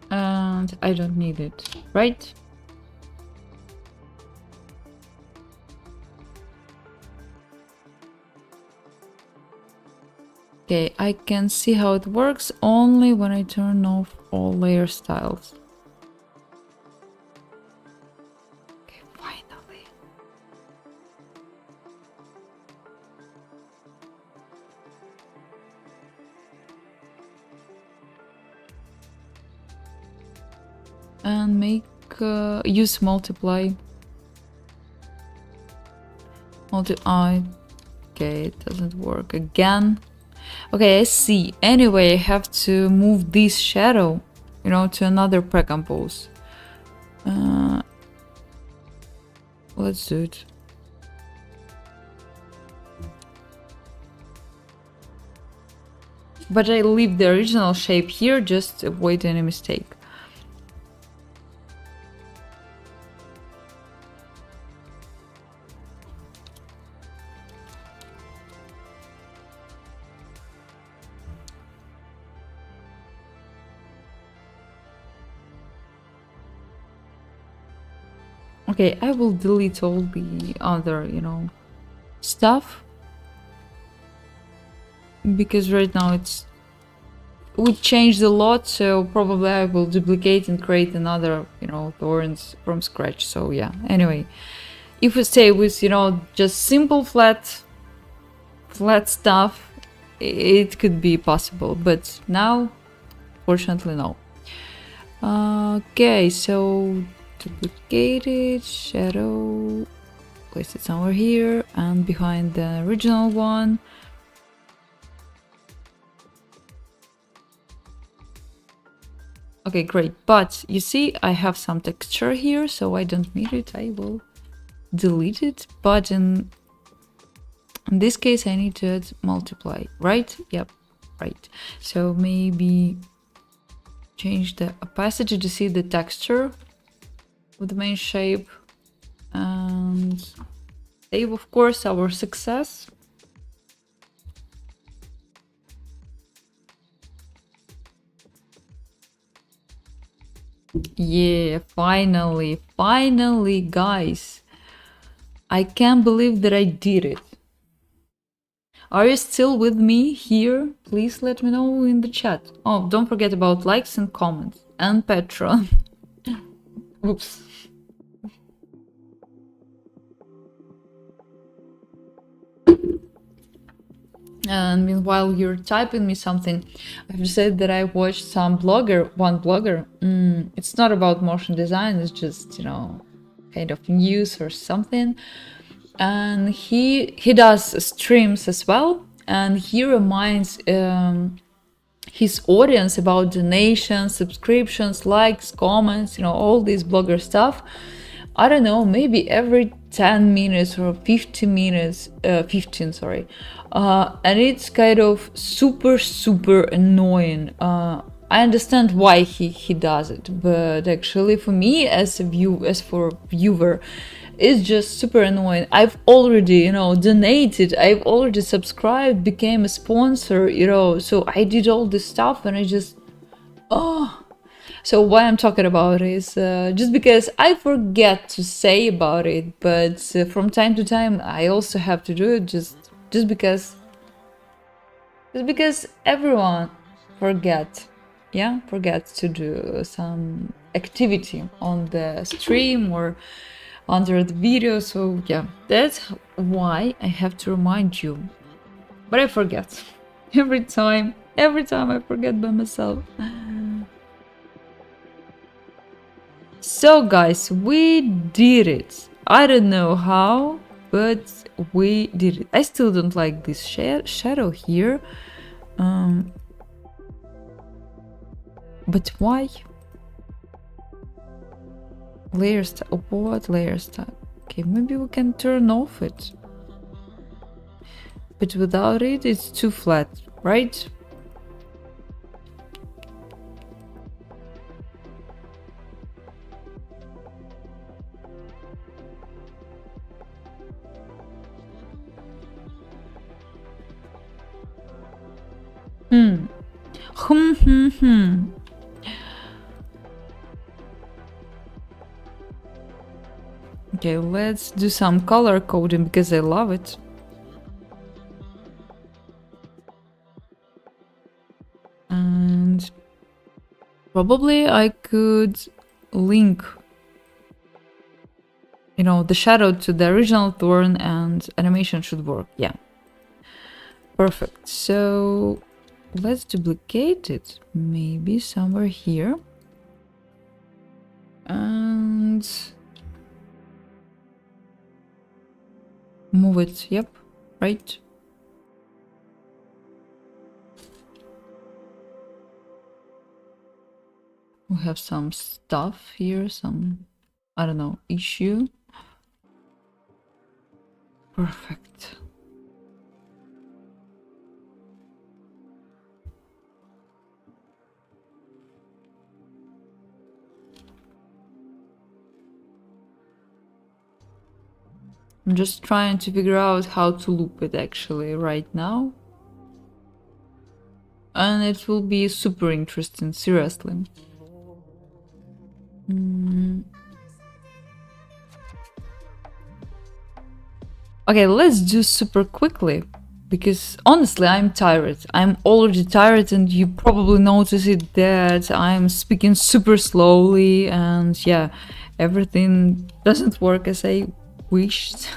And I don't need it, right? Okay, I can see how it works only when I turn off all layer styles. Okay, finally. And make use multiply. Okay, it doesn't work again. Okay, I see. Anyway, I have to move this shadow, to another pre-compose. Let's do it. But I leave the original shape here, just to avoid any mistake. Okay, I will delete all the other, stuff. Because right now we changed a lot, so probably I will duplicate and create another, thorns from scratch. So yeah, anyway. If we stay with, just simple flat stuff, it could be possible. But now, fortunately, no. Okay, so duplicate it, shadow, place it somewhere here, and behind the original one. Okay, great. But you see, I have some texture here, so I don't need it. I will delete it. But in this case, I need to add multiply, right? Yep, right. So maybe change the opacity to see the texture with the main shape, and save, of course, our success. Yeah, finally, guys. I can't believe that I did it. Are you still with me here? Please let me know in the chat. Oh, don't forget about likes and comments. And Patreon. Oops. And meanwhile you're typing me something, I have to say that I watched one blogger. It's not about motion design, it's just, you know, kind of news or something. And he does streams as well, and he reminds his audience about donations, subscriptions, likes, comments, you know, all this blogger stuff. I don't know, maybe every 10 minutes or 15 minutes, 15, sorry. And it's kind of super annoying. I understand why he does it, but actually for me as a viewer, it's just super annoying. I've already, you know, donated, I've already subscribed, became a sponsor, you know, so I did all this stuff and I just, oh. So why I'm talking about is just because I forget to say about it, but from time to time I also have to do it just because everyone forgets to do some activity on the stream or under the video. So yeah, that's why I have to remind you, but I forget every time I forget by myself. So guys, we did it. I don't know how, but we did it. I still don't like this shadow here. But why? Layer style. What layer style? Okay, maybe we can turn off it. But without it, it's too flat, right? Okay, let's do some color coding because I love it. And probably I could link, you know, the shadow to the original thorn and animation should work. Yeah. Perfect. So let's duplicate it, maybe somewhere here. And move it, yep, right. We have some stuff here, some, I don't know, issue. Perfect. I'm just trying to figure out how to loop it actually right now. And it will be super interesting, seriously. Okay, let's do super quickly, because honestly I'm tired. I'm already tired, and you probably notice it that I'm speaking super slowly, and yeah, everything doesn't work as I wished.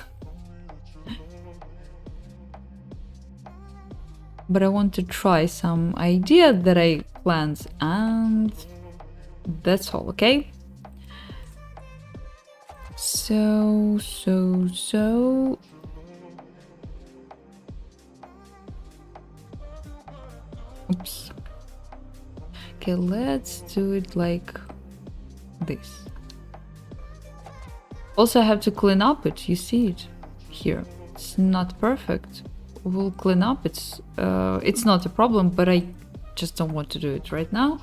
But I want to try some idea that I planned, and that's all, okay? So oops. Okay, let's do it like this. Also, I have to clean up it. You see it here. It's not perfect. We'll clean up. It's not a problem, but I just don't want to do it right now.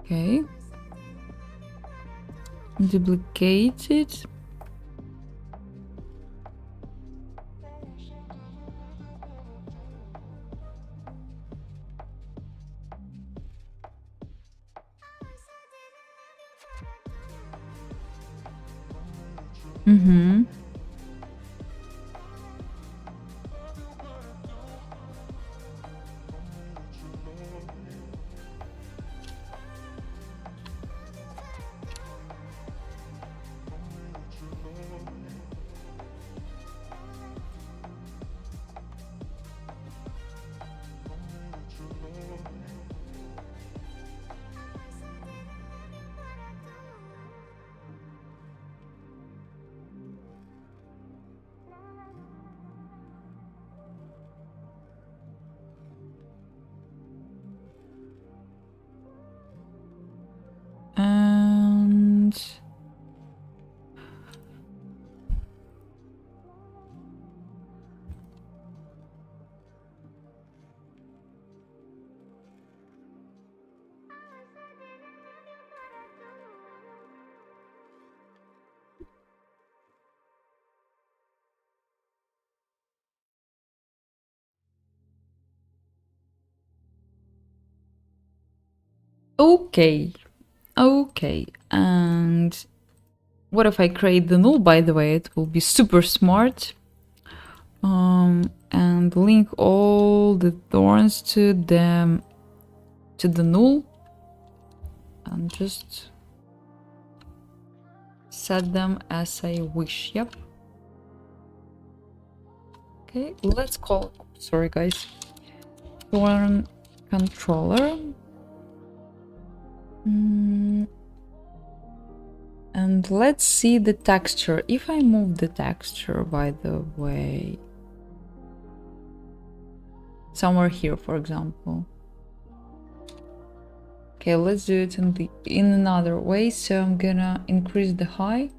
Okay. Duplicate it. Mm-hmm. And okay. Okay. And what if I create the null, by the way? It will be super smart. And link all the thorns to the null and just set them as I wish. Yep. Okay, let's call, sorry guys, thorn controller. And let's see the texture. If I move the texture, by the way, somewhere here, for example. Okay, let's do it in another way. So I'm gonna increase the high.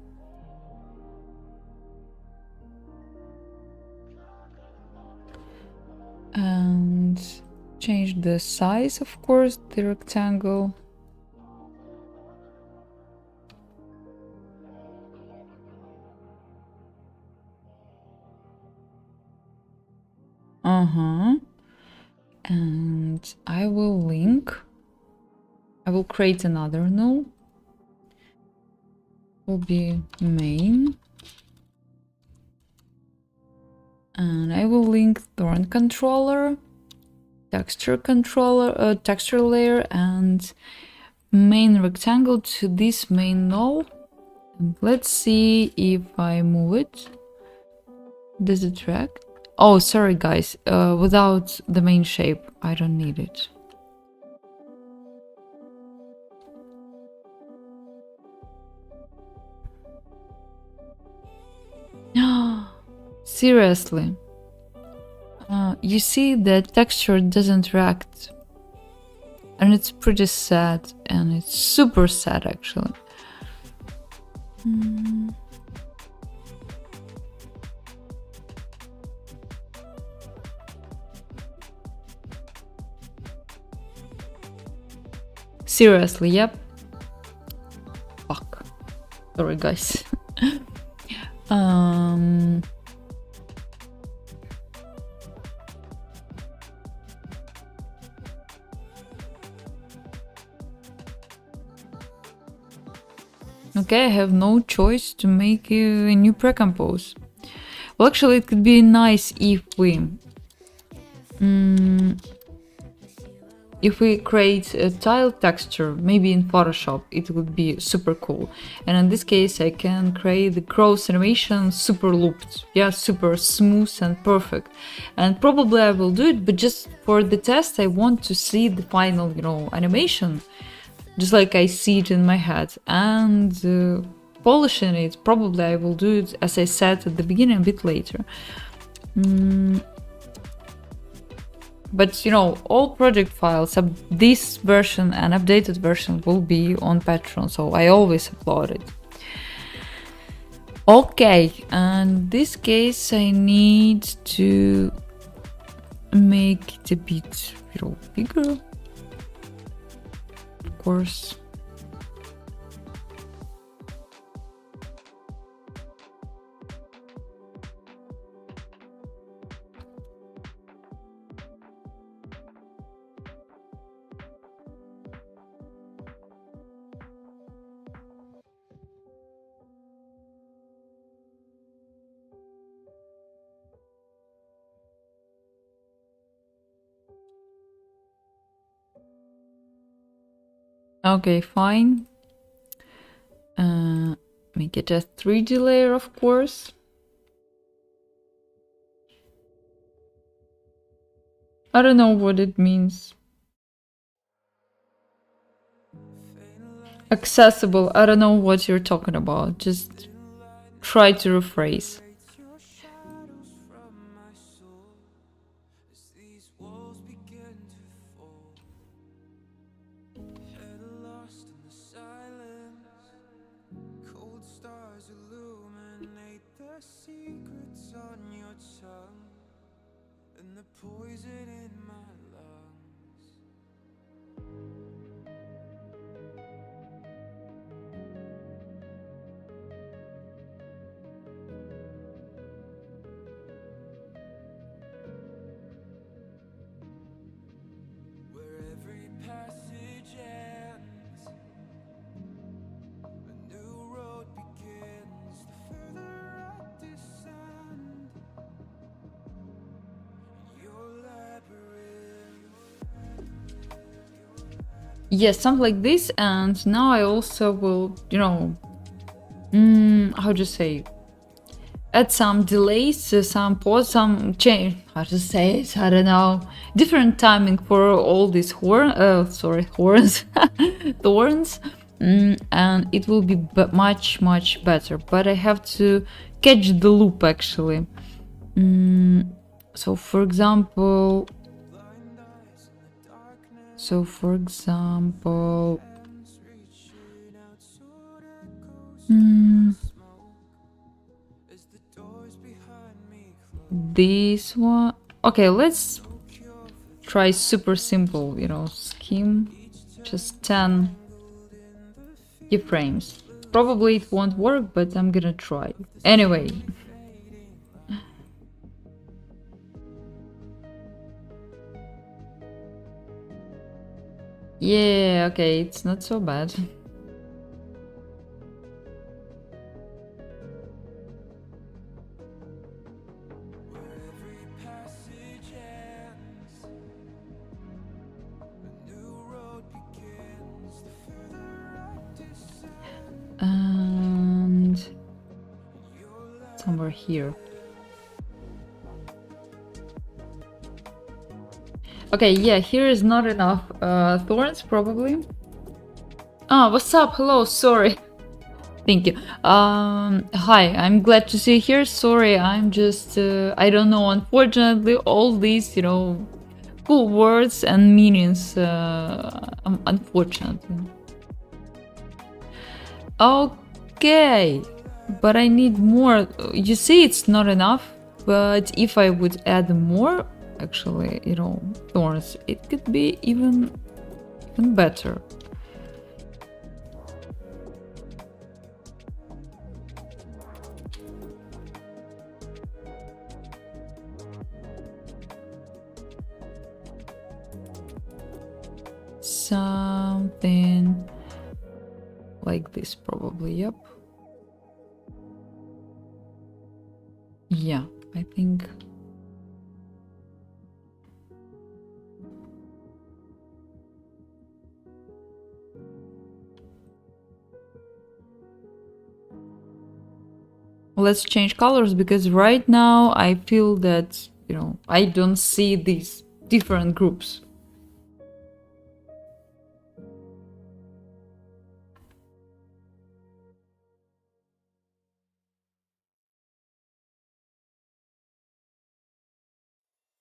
And change the size, of course, the rectangle. And I will create another null. Will be main. And I will link thorn controller, texture controller, texture layer, and main rectangle to this main null. And let's see if I move it. Does it drag? Oh, sorry guys, without the main shape, I don't need it. Seriously. You see the texture doesn't react. And it's pretty sad, and it's super sad actually. Seriously, yep. Fuck. Sorry guys. Okay, I have no choice to make a new precompose. Well, actually, it could be nice if we create a tile texture, maybe in Photoshop, it would be super cool. And in this case, I can create the cross animation super looped. Yeah, super smooth and perfect. And probably I will do it, but just for the test, I want to see the final, animation. Just like I see it in my head. And polishing it, probably I will do it, as I said at the beginning, a bit later. But all project files, this version and updated version, will be on Patreon, so I always upload it. Okay, and in this case I need to make it a bit bigger, of course. Okay, fine. Make it a 3D layer, of course. I don't know what it means. Accessible, I don't know what you're talking about. Just try to rephrase. Poison in my lungs. Where every passage ends, a new road begins. The further I descend, your labyrinth. Yes, something like this. And now I also will, you know, how to say, add some delays, some pause, some change. How to say it? I don't know. Different timing for all these horns, thorns, and it will be much better. But I have to catch the loop actually. So for example, this one. Okay, let's try super simple, you know, scheme. Just 10 keyframes. Probably it won't work, but I'm gonna try. Anyway. Yeah, okay, it's not so bad. And somewhere here. Okay, yeah, here is not enough thorns, probably. Ah, what's up? Hello, sorry. Thank you. Hi, I'm glad to see you here. Sorry, I'm just, I don't know, unfortunately, all these, you know, cool words and meanings, unfortunately. Okay, but I need more. You see, it's not enough, but if I would add more, actually, you know, thorns, it could be even better. Something like this, probably. Yep. Yeah, I think. Let's change colors, because right now I feel that, you know, I don't see these different groups.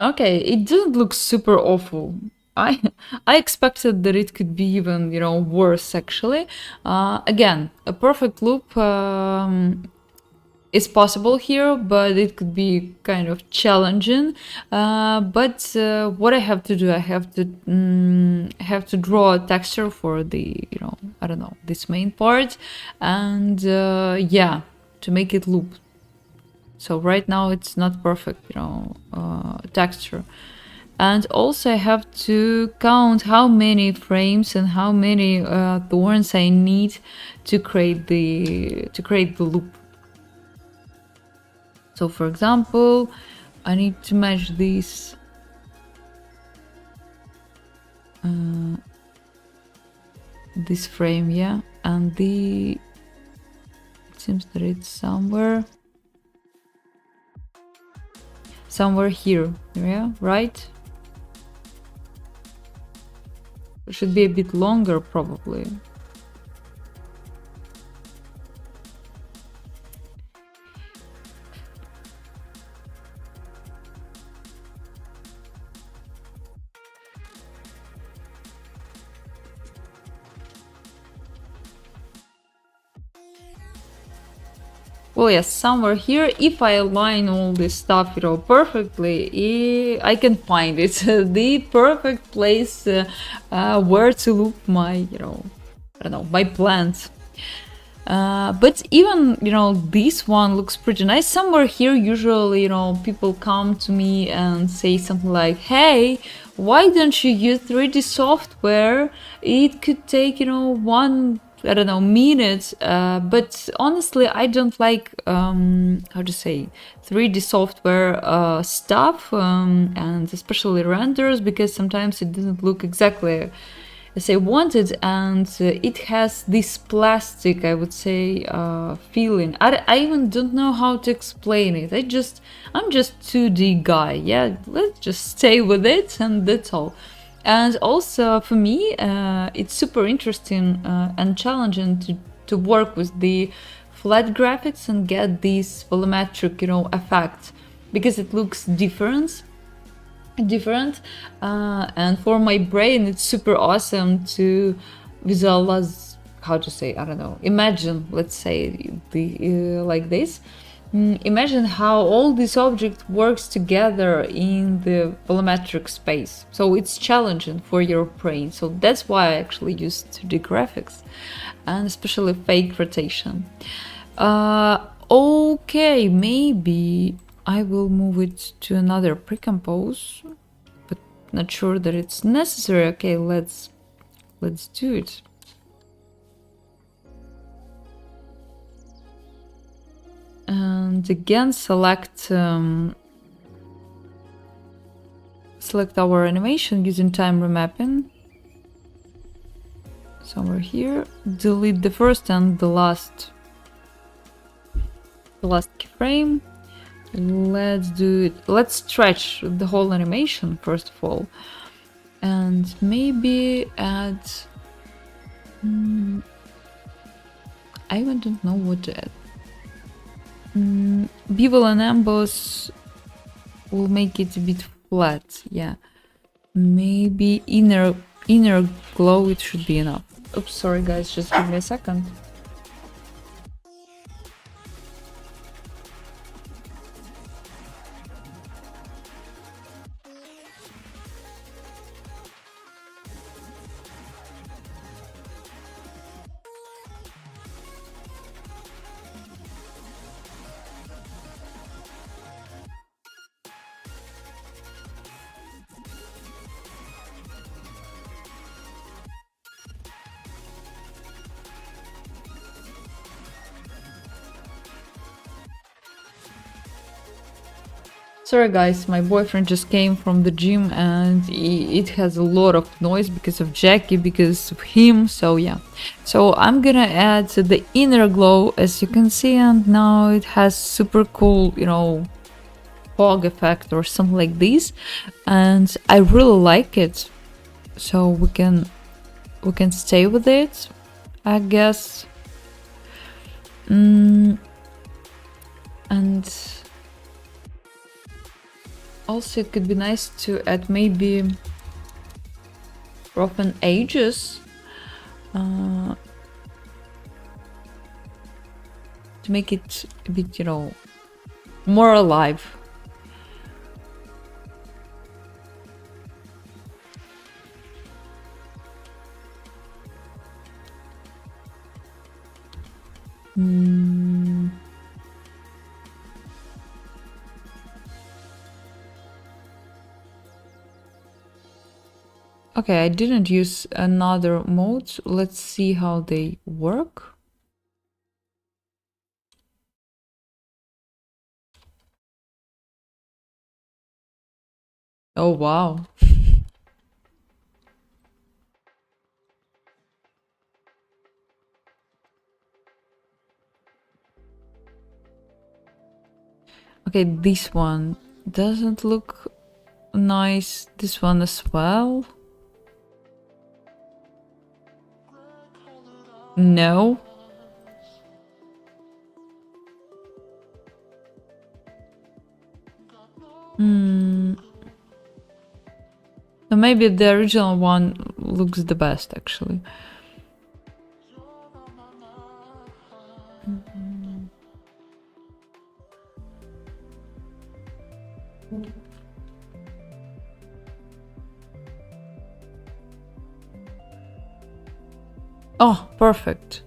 Okay, it doesn't look super awful. I I expected that it could be even, you know, worse actually. Again, a perfect loop is possible here, but it could be kind of challenging. But what I have to do, I have to draw a texture for the, you know, I don't know, this main part, and yeah, to make it loop. So right now it's not perfect, you know, texture. And also I have to count how many frames and how many thorns I need to create the loop. So for example, I need to match these. this frame, yeah, and it seems that it's somewhere here, yeah, right? It should be a bit longer, probably. Well, yes, somewhere here. If I align all this stuff, you know, perfectly, I can find it. The perfect place where to look my, you know, I don't know, my plants. But even, you know, this one looks pretty nice. Somewhere here, usually, you know, people come to me and say something like, hey, why don't you use 3D software? It could take, you know, I don't know, minutes. But honestly, I don't like, how to say, 3D software stuff, and especially renders, because sometimes it doesn't look exactly as I wanted, and it has this plastic, I would say, feeling. I even don't know how to explain it. I'm just 2D guy. Yeah, let's just stay with it, and that's all. And also for me, it's super interesting and challenging to work with the flat graphics and get this volumetric, you know, effect, because it looks different, and for my brain it's super awesome to visualize, how to say, I don't know, imagine, let's say, like this. Imagine how all this object works together in the volumetric space. So it's challenging for your brain. So that's why I actually use 2D graphics, and especially fake rotation. Okay, maybe I will move it to another pre-compose, but not sure that it's necessary. Okay, let's do it. And again, select our animation using time remapping. Somewhere here, delete the first and the last keyframe. Let's do it. Let's stretch the whole animation first of all, and maybe add. I even don't know what to add. Bevel and emboss will make it a bit flat. Yeah, maybe inner glow. It should be enough. Oops, sorry guys. Just give me a second. Sorry guys, my boyfriend just came from the gym and it has a lot of noise because of Jackie, because of him, so yeah. So I'm gonna add the inner glow, as you can see, and now it has super cool, you know, fog effect or something like this, and I really like it. So we can stay with it, I guess. And also it could be nice to add maybe roughen edges to make it a bit, you know, more alive. Okay, I didn't use another mode. Let's see how they work. Oh, wow. Okay, this one doesn't look nice. This one as well. No. So maybe the original one looks the best, actually. Oh, perfect.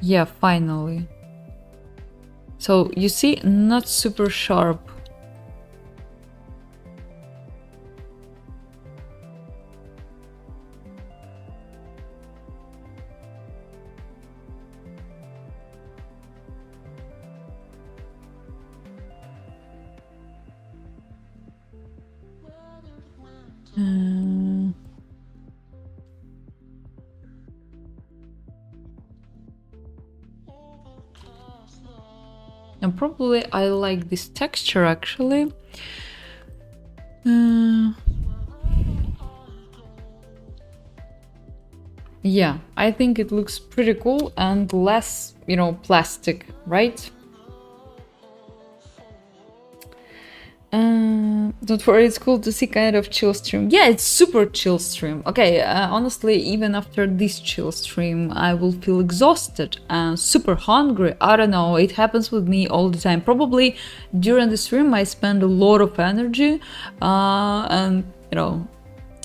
Yeah, finally. So you see, not super sharp. And probably I like this texture actually. Yeah, I think it looks pretty cool and less, you know, plastic, right? Don't worry, it's cool to see kind of chill stream. Yeah, it's super chill stream. Okay, honestly, even after this chill stream, I will feel exhausted and super hungry. I don't know, it happens with me all the time. Probably during the stream, I spend a lot of energy, and you know,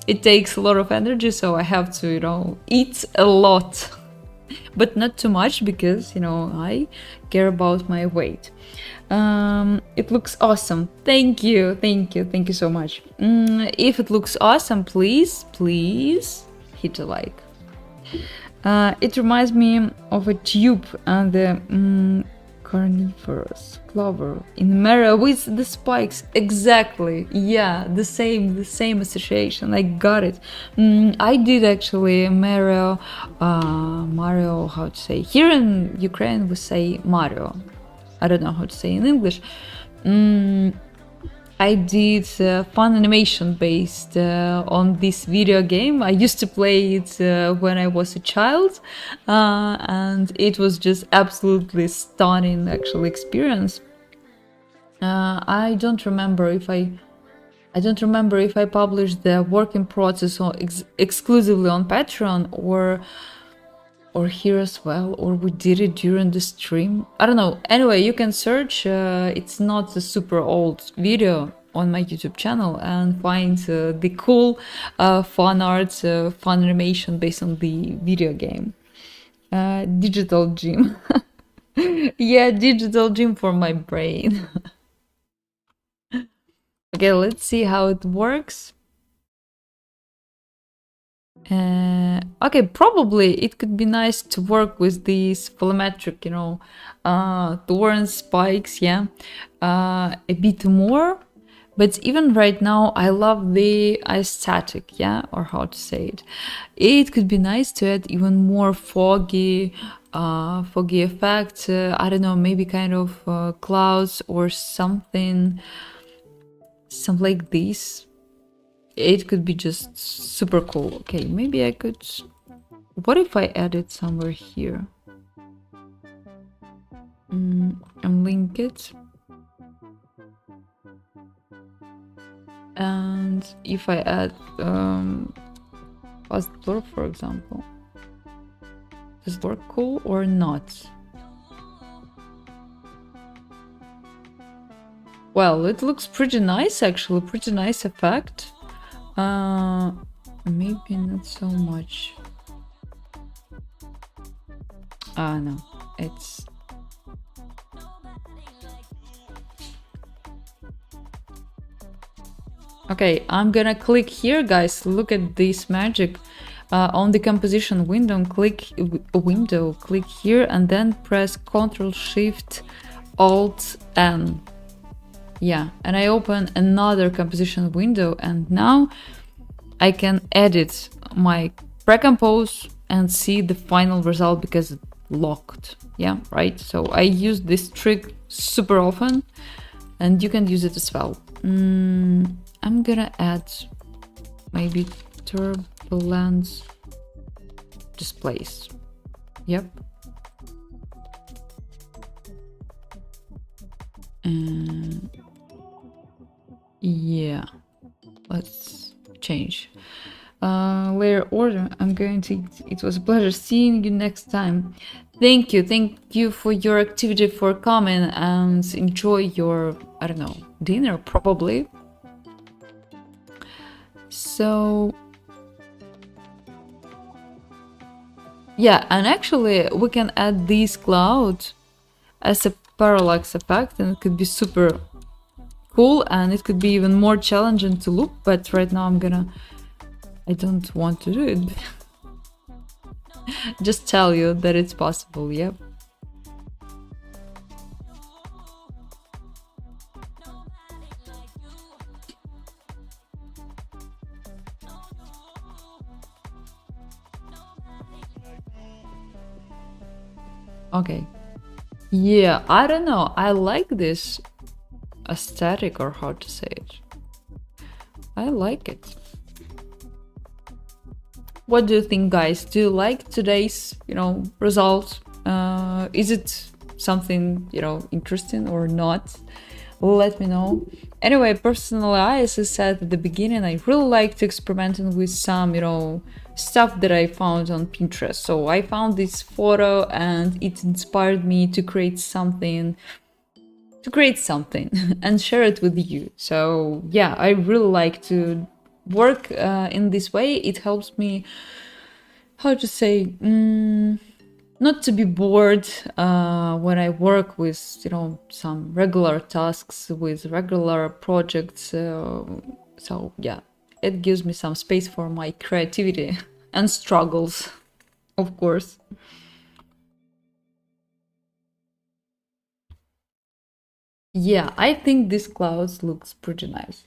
it takes a lot of energy, so I have to, you know, eat a lot, but not too much because, you know, I care about my weight. It looks awesome. Thank you so much. If it looks awesome, please hit a like. It reminds me of a tube and the carnivorous clover in Mario with the spikes. Exactly. Yeah, the same association. I got it. I did actually Mario. How to say? Here in Ukraine we say Mario. I don't know how to say in English. I did fun animation based on this video game. I used to play it when I was a child, and it was just absolutely stunning, actual experience. I don't remember if I published the working process exclusively on Patreon or here as well, or we did it during the stream. I don't know. Anyway, you can search. It's not a super old video on my YouTube channel and find the cool fun art, fun animation based on the video game. Digital gym. Yeah, digital gym for my brain. Okay, let's see how it works. Okay, probably it could be nice to work with these volumetric, you know, thorns, spikes, yeah, a bit more. But even right now, I love the aesthetic, yeah, or how to say it. It could be nice to add even more foggy effect. I don't know, maybe kind of clouds or something like this. It could be just super cool. Okay, maybe I could... What if I add it somewhere here? And link it. And if I add fast blur, for example, does it work cool or not? Well, it looks pretty nice, actually, pretty nice effect. Maybe not so much. No, it's... Okay, I'm gonna click here, guys. Look at this magic. On the composition window, click here and then press Ctrl Shift Alt N. Yeah, and I open another composition window, and now I can edit my pre-compose and see the final result because it's locked. Yeah, right. So I use this trick super often, and you can use it as well. I'm gonna add maybe turbulence displays. Yep. Yeah, let's change. Layer order. I'm going to. It was a pleasure seeing you next time. Thank you for your activity, for coming, and enjoy your, I don't know, dinner probably. So yeah, and actually we can add these clouds as a parallax effect, and it could be super cool, and it could be even more challenging to look, but right now I don't want to do it. Just tell you that it's possible. Yep. Okay. Yeah, I don't know. I like this aesthetic, or how to say it. I like it. What do you think, guys? Do you like today's, result? Is it something, interesting or not? Let me know. Anyway, personally, as I said at the beginning, I really liked experimenting with some, stuff that I found on Pinterest. So I found this photo and it inspired me to create something and share it with you. So yeah, I really like to work in this way. It helps me, how to say, not to be bored when I work with, some regular tasks, with regular projects. So yeah, it gives me some space for my creativity and struggles, of course. Yeah, I think this clouds looks pretty nice.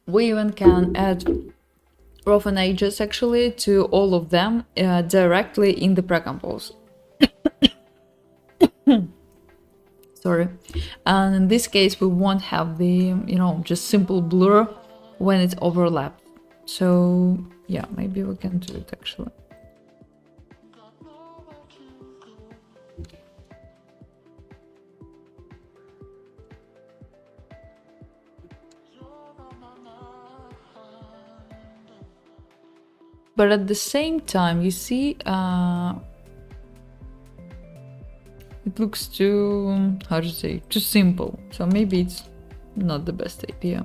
We even can add roughen edges actually to all of them directly in the pre-compose. Sorry. And in this case, we won't have the, just simple blur when it's overlapped. So yeah, maybe we can do it actually. But at the same time, you see, it looks too, how to say, too simple. So maybe it's not the best idea.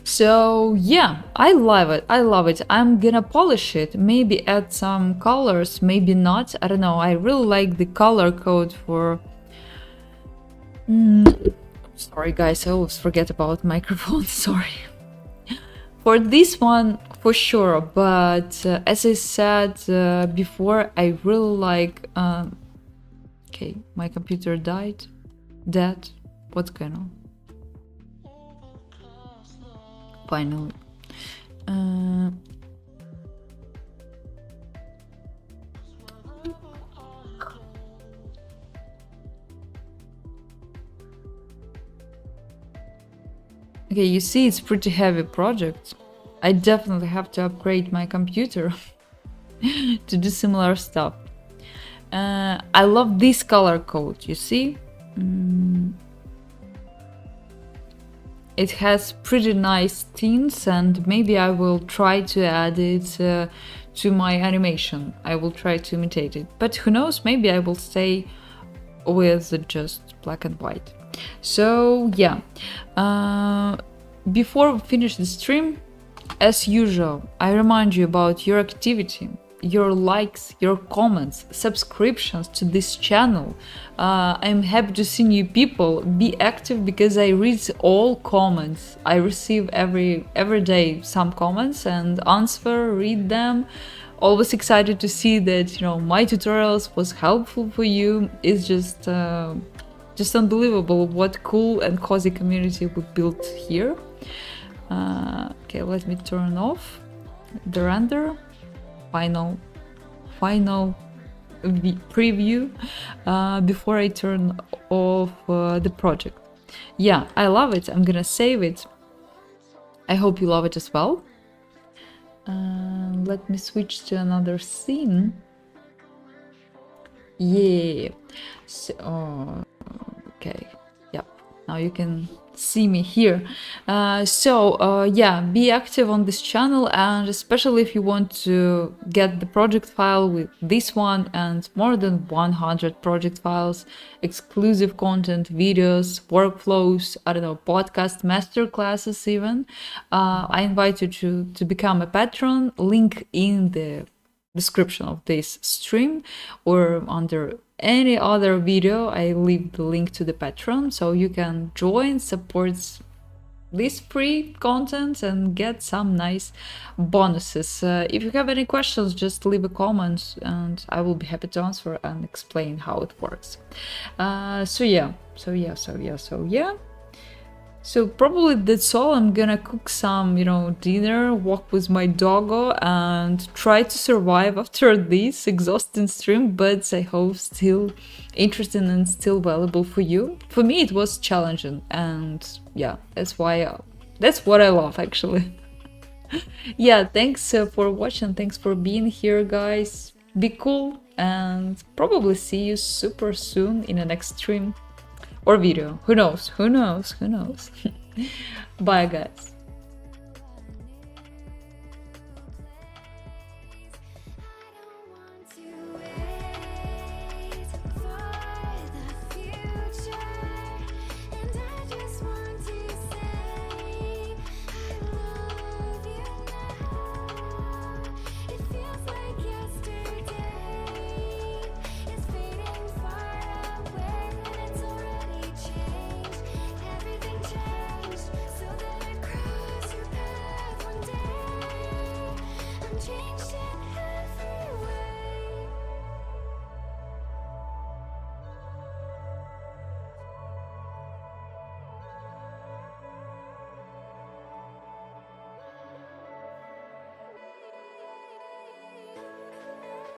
So yeah, I love it. I'm gonna polish it, maybe add some colors, maybe not. I don't know. I really like the color code for... Sorry guys, I always forget about microphones, sorry. For this one, for sure, but as I said before, I really like... okay, my computer died. Dead. What's going on? Finally. Okay, you see, it's pretty heavy project. I definitely have to upgrade my computer to do similar stuff. I love this color code, you see? It has pretty nice tints, and maybe I will try to add it to my animation. I will try to imitate it. But who knows, maybe I will stay with just black and white. So yeah, before we finish the stream, as usual, I remind you about your activity, your likes, your comments, subscriptions to this channel. I'm happy to see new people. Be active, because I read all comments. I receive every day some comments and answer, read them. Always excited to see that my tutorials was helpful for you. It's just unbelievable what cool and cozy community we built here. Okay, let me turn off the render. Final preview before I turn off the project. Yeah, I love it. I'm gonna save it. I hope you love it as well. Let me switch to another scene. Yeah. So, okay. Yep. Now you can see me here. Yeah, be active on this channel, and especially if you want to get the project file with this one and more than 100 project files, exclusive content, videos, workflows, I don't know, podcast master classes even. I invite you to become a patron. Link in the description of this stream or under any other video. I leave the link to the Patreon, so you can join, support this free content and get some nice bonuses. If you have any questions, just leave a comment and I will be happy to answer and explain how it works. So probably that's all. I'm gonna cook some, dinner, walk with my doggo, and try to survive after this exhausting stream, but I hope still interesting and still valuable for you. For me, it was challenging, and yeah, that's what I love, actually. Yeah, thanks for watching. Thanks for being here, guys. Be cool, and probably see you super soon in the next stream. Or video. Who knows? Bye, guys.